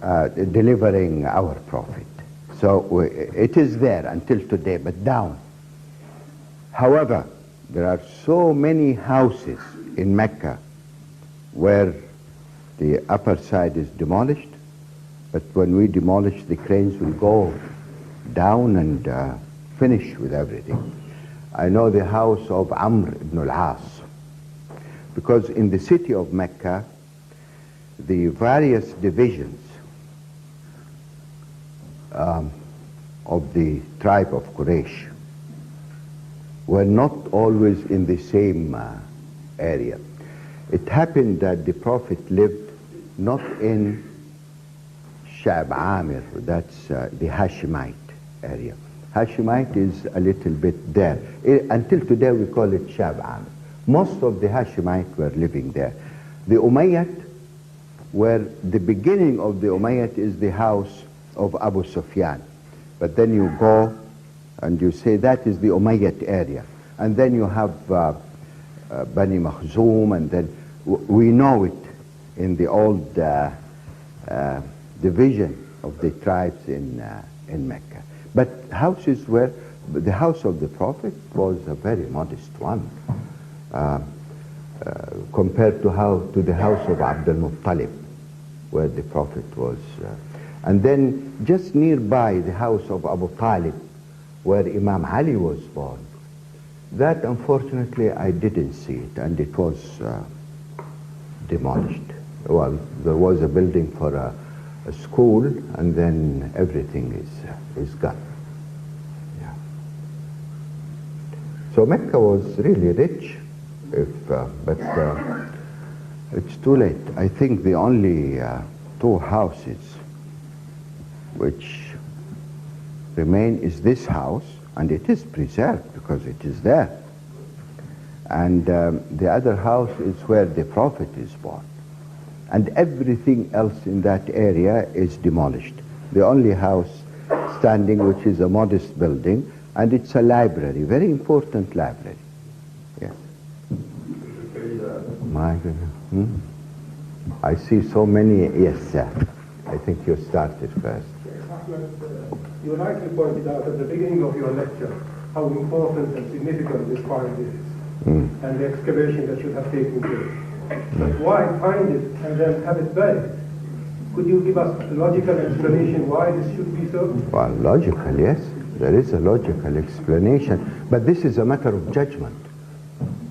delivering our Prophet. So it is there until today, but down. However, there are so many houses in Mecca where the upper side is demolished, but when we demolish, the cranes will go down and finish with everything. I know the house of Amr ibn al-As, because in the city of Mecca, the various divisions of the tribe of Quraysh were not always in the same area. It happened that the Prophet lived not in Sha'b Amir, that's the Hashemite area. Hashemite is a little bit there. Until today we call it Sha'b Amir. Most of the Hashemite were living there. The Umayyad, where the beginning of the Umayyad is the house of Abu Sufyan. But then you go and you say that is the Umayyad area. And then you have Bani Makhzum, and then we know it in the old division of the tribes in Mecca. But houses where the house of the Prophet was a very modest one compared to the house of Abdul Muttalib, where the Prophet was. And then just nearby the house of Abu Talib, where Imam Ali was born. That, unfortunately, I didn't see it, and it was demolished. Well, there was a building for a school, and then everything is gone. Yeah. So Mecca was really rich, but it's too late. I think the only 2 houses which remain is this house, and it is preserved because it is there. And the other house is where the Prophet is born. And everything else in that area is demolished. The only house standing, which is a modest building, and it's a library, very important library. Yes. My goodness. I see so many. Yes, sir. I think you started first. You rightly pointed out at the beginning of your lecture how important and significant this find is, and the excavation that should have taken place. But why find it and then have it buried? Could you give us a logical explanation why this should be so? Well, logical, yes. There is a logical explanation, but this is a matter of judgment.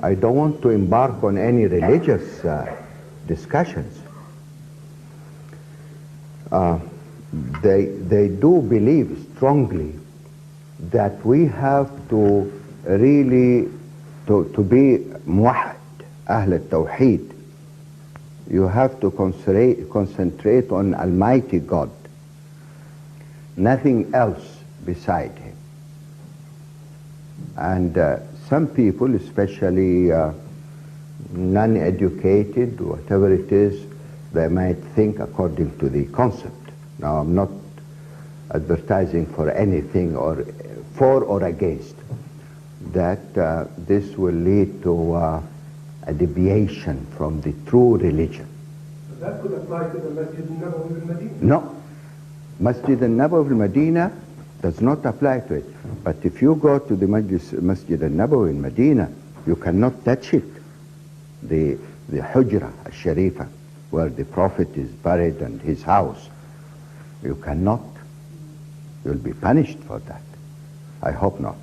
I don't want to embark on any religious discussions. They do believe strongly that we have to really to be muwahid, Ahl al-Tawheed. You have to concentrate on Almighty God, nothing else beside Him. And some people, especially non-educated, whatever it is, they might think according to the concept. Now, I'm not advertising for anything or for or against, that this will lead to a deviation from the true religion. But that could apply to the Masjid al-Nabawi in Medina. No. Masjid al-Nabawi in Medina does not apply to it. But if you go to the Masjid al-Nabawi in Medina, you cannot touch it. The Hujra al-Sharifa, where the Prophet is buried, and his house. You cannot. You'll be punished for that. I hope not.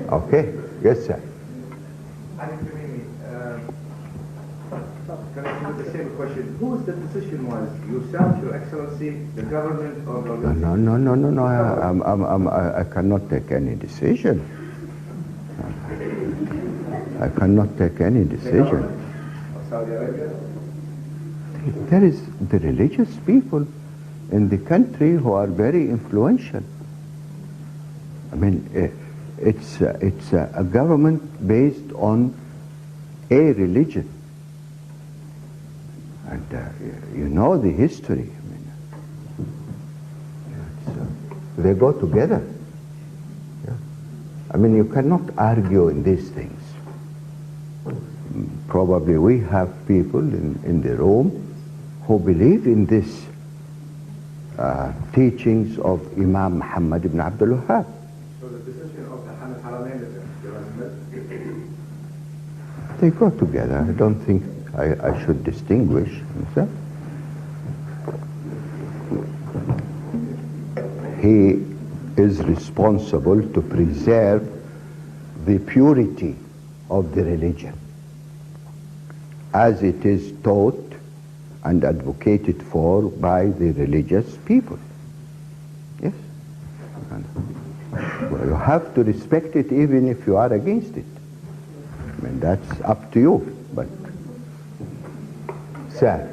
Okay. Yes, sir. Connecting with the same question, whose the decision was? Yourself, Your Excellency, the government, or the... No. I cannot take any decision. I cannot take any decision. Of Saudi Arabia? There is the religious people in the country who are very influential. I mean, it's a government based on a religion. And you know the history. I mean, they go together. Yeah. I mean, you cannot argue in these things. Probably we have people in the room who believe in this teachings of Imam Muhammad ibn Abdul Wahhab. So the decision of the Haramain is They go together. I don't think I should distinguish. He is responsible to preserve the purity of the religion as it is taught and advocated for by the religious people. Yes? And, well, you have to respect it even if you are against it. I mean, that's up to you, but... Sir?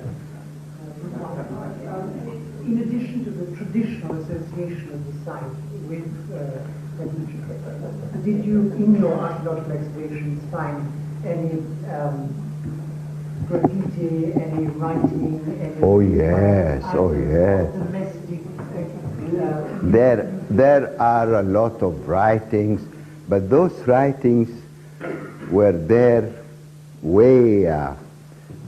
In addition to the traditional association of the site with Khadijah, did you, in your archaeological excavations, find any graffiti, any writing, any... Oh yes, oh yes. Domestic... There are a lot of writings, but those writings were there way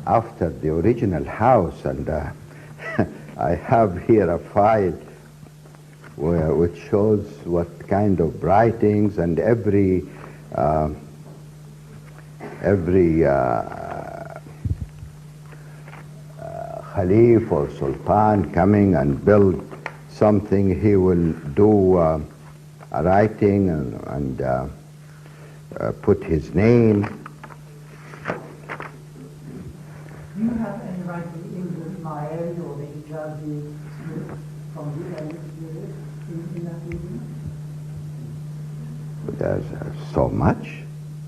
after the original house, and I have here a file which shows what kind of writings, and every Khalif or Sultan coming and build something, he will do a writing and put his name. Do you have any writing in the Ismail or the Hijazi from the early period in that region? There's so much,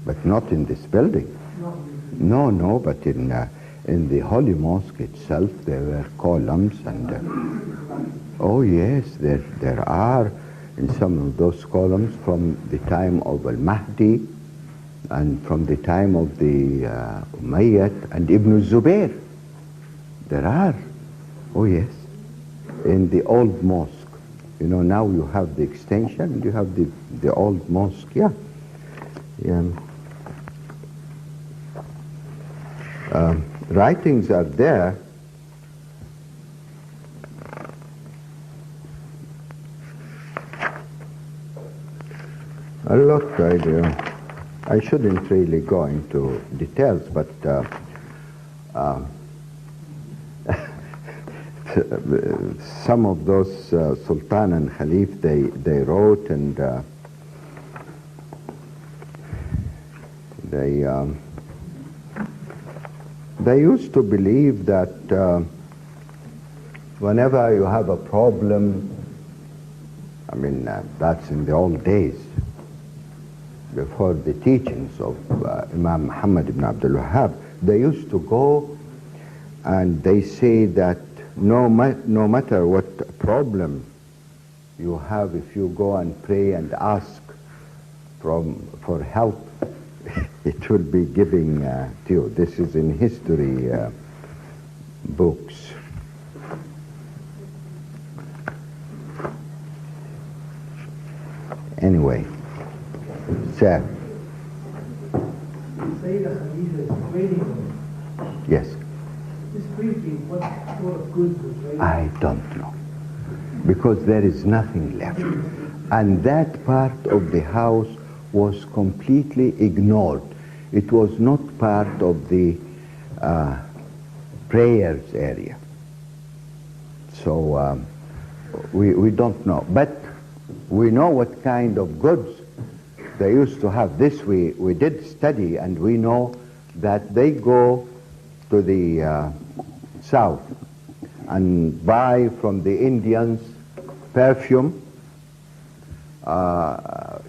but not in this building. No, but in the Holy Mosque itself there were columns, and oh yes, there are in some of those columns from the time of Al-Mahdi and from the time of the Umayyad and Ibn Zubayr. There are, oh yes, in the old mosque. You know, now you have the extension and you have the old mosque, yeah. Writings are there. Look, I shouldn't really go into details, but some of those Sultan and Khalif, they wrote, and they used to believe that whenever you have a problem, I mean, that's in the old days, before the teachings of Imam Muhammad ibn Abdul Wahhab, they used to go and they say that no matter what problem you have, if you go and pray and ask for help, it will be giving to you. This is in history books. Anyway, sir. Sayyida Khadija is trading. Yes. This printing, what sort of goods was trading? I don't know, because there is nothing left. And that part of the house was completely ignored. It was not part of the prayers area. So we don't know. But we know what kind of goods they used to have. This we did study, and we know that they go to the south and buy from the Indians perfume,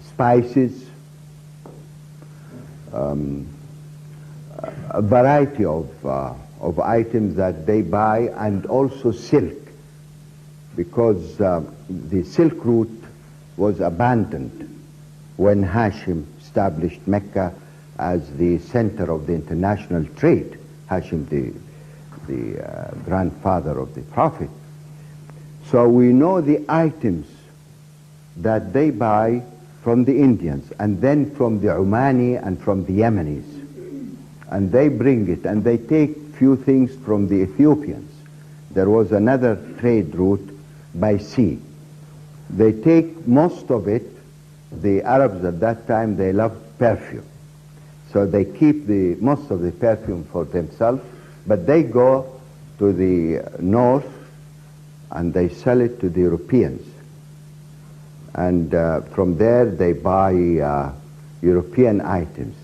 spices, a variety of items that they buy, and also silk, because the Silk Route was abandoned when Hashim established Mecca as the center of the international trade. Hashim, the grandfather of the Prophet. So we know the items that they buy from the Indians, and then from the Omani and from the Yemenis. And they bring it, and they take few things from the Ethiopians. There was another trade route by sea. They take most of it. The Arabs at that time, they loved perfume. So they keep most of the perfume for themselves, but they go to the north and they sell it to the Europeans. And from there they buy European items.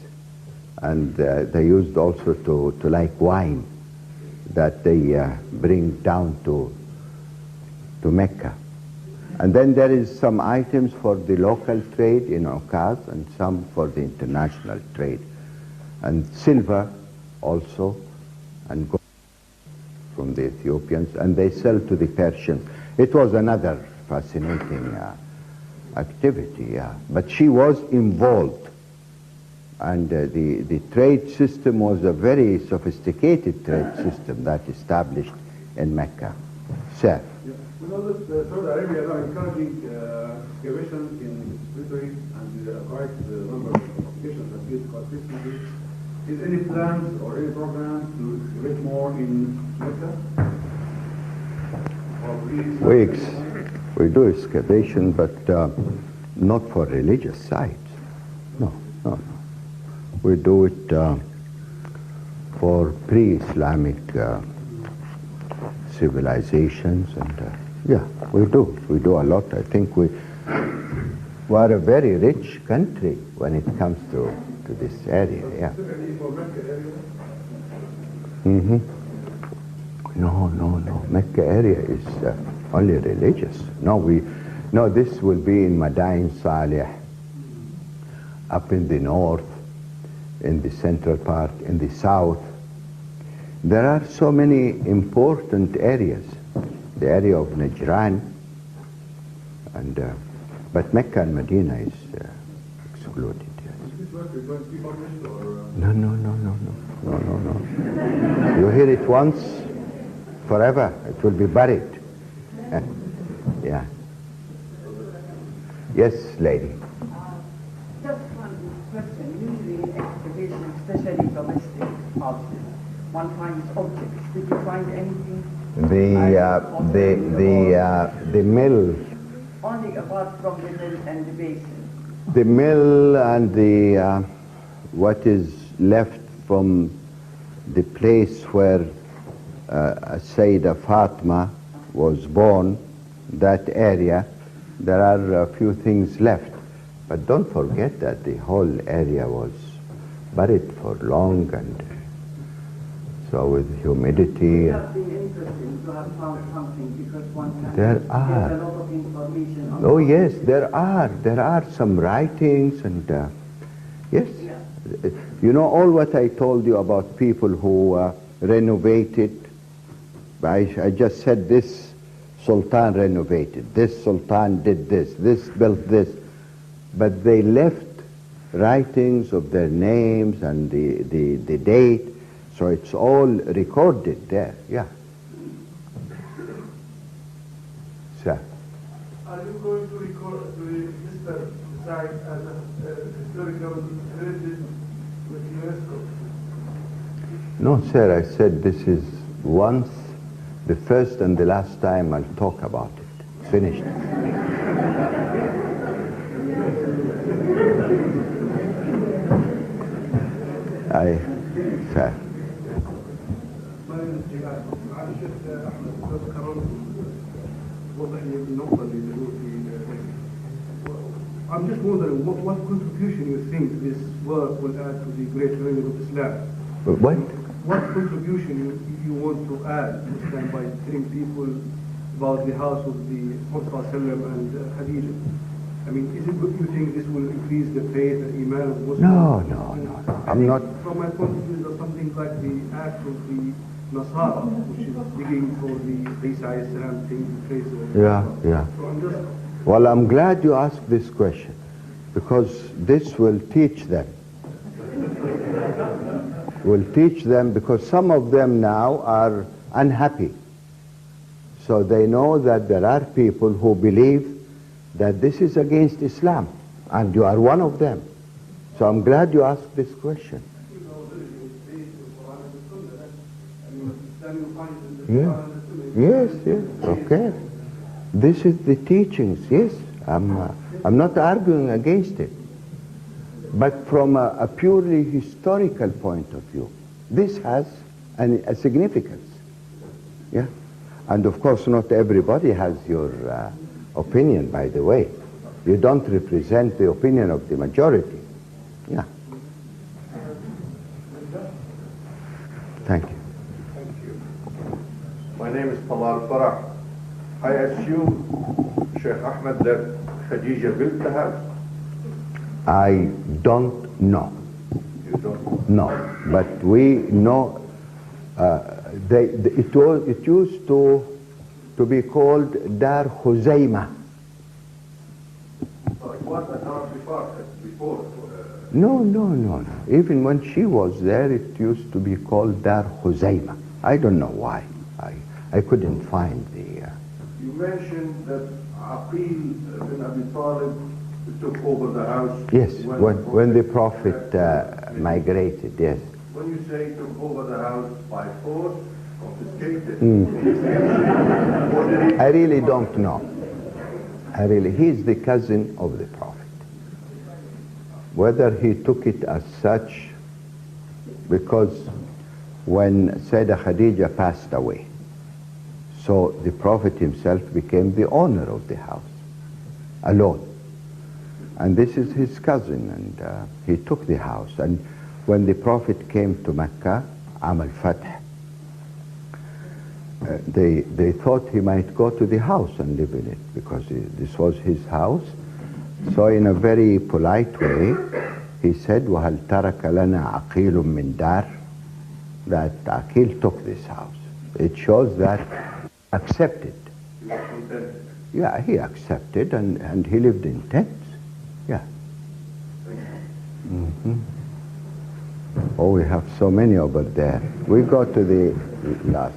And they used also to like wine that they bring down to Mecca. And then there is some items for the local trade in Ukaz and some for the international trade. And silver also, and gold from the Ethiopians, and they sell to the Persians. It was another fascinating activity, yeah. But she was involved, and the trade system was a very sophisticated trade system that established in Mecca. Sir? Yeah. We know that Saudi Arabia are encouraging excavation in territory, and quite the number of applications have been quite recently. Is any plans or any program to excavate more in Mecca? We do excavation, but not for religious sites. No. We do it for pre-Islamic civilizations, and yeah, we do a lot. I think we are a very rich country when it comes to this area. Yeah. Mm-hmm. No. Mecca area is only religious. No, this will be in Madain Saleh, up in the north, in the central part, in the south. There are so many important areas. The area of Najran, and but Mecca and Medina is excluded. No. You hear it once, forever. It will be buried. Yeah. Yes, lady. Just one question. Usually in excavation, especially domestic houses, one finds objects. Did you find anything? The mill. Only apart from the mill and the basin. The mill and the what is left from the place where Sayyida Fatima was born, that area, there are a few things left. But don't forget that the whole area was buried for long, and so with humidity. It would have been interesting to have found something, because one can There get are. a lot of information on Oh yes, there are some writings, and yes. You know all what I told you about people who renovated. I just said this Sultan renovated, this Sultan did this built this, but they left writings of their names and the date, so it's all recorded there. Yeah. Sir. Are you going to register the site as a historical heritage with UNESCO? No, sir, I said this is once, the first and the last time I'll talk about it. Finished. Sir. My name is جميعا. معالي الشيخ أحمد تذكرون وضح لي النقطة اللي بيقول في I'm just wondering what contribution you think this work will add to the great religion of Islam? What? What contribution you want to add to Islam by telling people about the house of the Prophet ﷺ and Khadijah? I mean, is it good you think this will increase the faith and iman of Muslims? No. I'm not. From my point of view, there's something like the act of the Nasara, which is digging for the Isa Islam thing to trace it. Yeah. So I'm just... Well, I'm glad you asked this question, because this will teach them. Will teach them, because some of them now are unhappy. So they know that there are people who believe that this is against Islam, and you are one of them. So I'm glad you asked this question. Yes, okay. This is the teachings, yes. I'm not arguing against it. But from a purely historical point of view, this has a significance. Yeah. And of course, not everybody has your opinion, by the way. You don't represent the opinion of the majority. Yeah. Thank you. Thank you. My name is Talal Farah. I assume, Sheikh Ahmed, that Khadijah built the house? I don't know. You don't? No, but we know it used to be called Dar Khuzaymah. So it was a house before? No. Even when she was there, it used to be called Dar Khuzaymah. I don't know why. I couldn't find the... You mentioned that Aqil bin Abi Talib took over the house. Yes, when the Prophet migrated, yes. When you say took over the house by force, confiscated, I really don't know. He's the cousin of the Prophet. Whether he took it as such, because when Sayyidah Khadijah passed away, so the Prophet himself became the owner of the house, alone. And this is his cousin, and he took the house. And when the Prophet came to Mecca, Amal Fath, they thought he might go to the house and live in it, because this was his house. So in a very polite way, he said, وَهَلْ تَرَكَ لَنَا عَقِيلٌ مِّن دَارٍ, that Aqil took this house. It shows that accepted. Yeah, he accepted, and he lived in tents. Yeah. Oh, we have so many over there. We go to the last.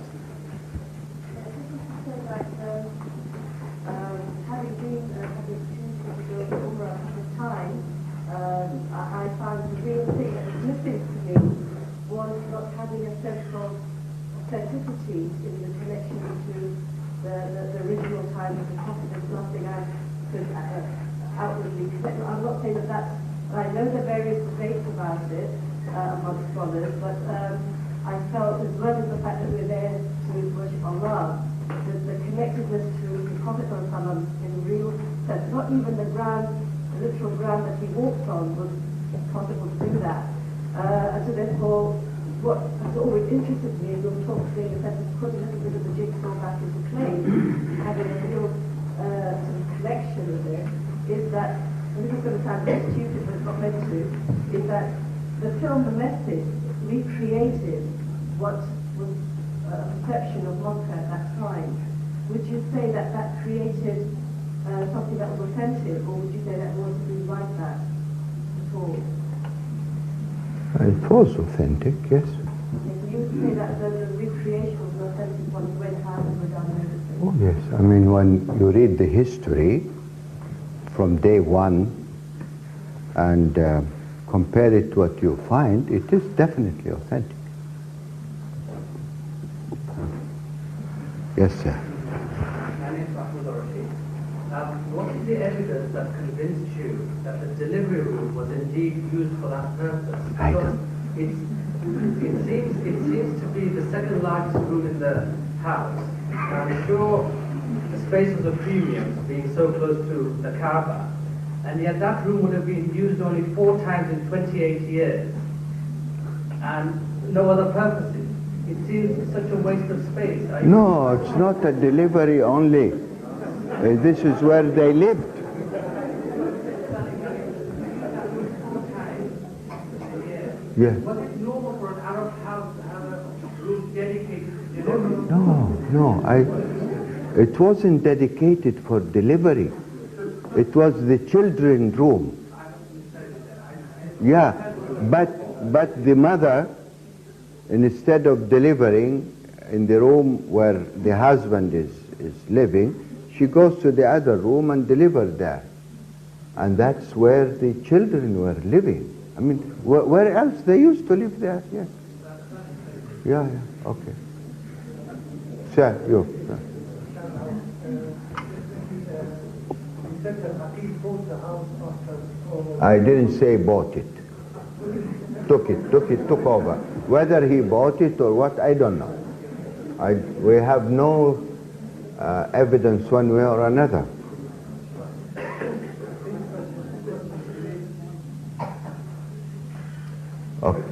Having been had the opportunity to go to Umrah at the time, I found the real thing that was missing to me was not having a sense of authenticity in the connection to the original time of the Prophet. There's nothing I could outwardly connect. I'm not saying that that's, I know there are various debates about it amongst scholars, but I felt, as well as the fact that we're there to worship Allah, the connectedness to the Prophet in real sense, not even the literal ground that he walked on was possible to do that. And so therefore, what has always interested me, and we'll talk today in a sense of putting a little bit of the jigsaw back into place, having a real sort of connection with it, is that, and this is going to sound very stupid, but it's not meant to, is that the film, The Message, recreated what was a perception of Mecca at that time. Would you say that that created something that was authentic, or would you say that wasn't really like that at all? It was authentic, yes. So you would say that the recreation was an authentic one, the way the houses were done and everything? Oh, yes. I mean, when you read the history from day one and compare it to what you find, it is definitely authentic. Yes, sir. My name is Mahmoud Rashid. What is the evidence that convinced you that the delivery room was indeed used for that purpose? Because it seems to be the second largest room in the house. I'm sure the space was a premium, being so close to the Kaaba, and yet that room would have been used only 4 times in 28 years, and no other purposes. It seems such a waste of space. No, it's not a delivery only. This is where they lived. Yeah. Was it normal for an Arab house to have a room dedicated to delivery? No, it wasn't dedicated for delivery. It was the children's room. Yeah, but the mother, instead of delivering in the room where the husband is living, she goes to the other room and delivers there. And that's where the children were living. I mean, where else they used to live there? Yeah. Yeah, okay. Sir, you. Sir. I didn't say bought it. Took over. Whether he bought it or what, I don't know. We have no evidence one way or another. Okay.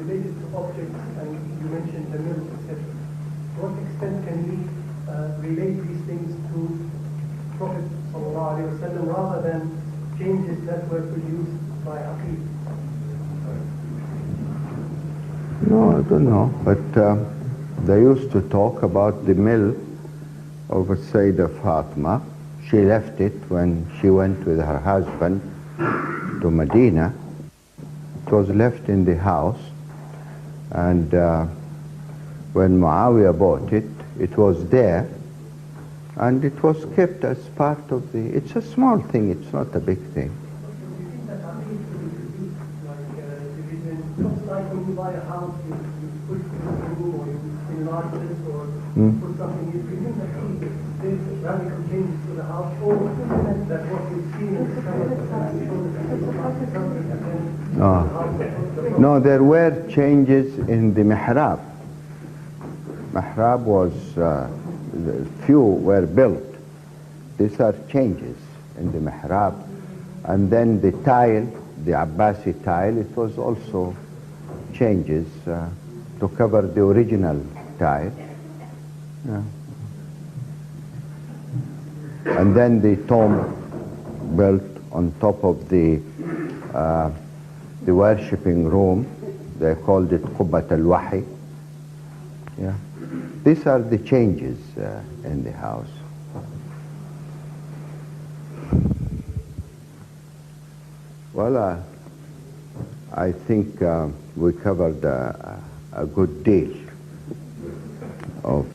Related to objects, and you mentioned the milk, etc. To what extent can we relate these things to Prophet ﷺ rather than changes that were produced by Aqil? No, I don't know, but they used to talk about the mill of Sayyidah Fatima. She left it when she went with her husband to Medina. It was left in the house, and when Muawiyah bought it, it was there, and it was kept as part of the... It's a small thing, it's not a big thing. Just like when you buy a house, you put it in a room or you enlarge this or put something, you think that there's radical changes to the house, or that what we've seen in the No, there were changes in the mihrab. Mihrab was, few were built. These are changes in the mihrab. And then the tile, the Abbasi tile, it was also changes to cover the original tile. Yeah. And then the tomb built on top of the worshipping room. They called it Qubbat al-Wahi. Yeah. These are the changes in the house. Well, I think we covered a good deal of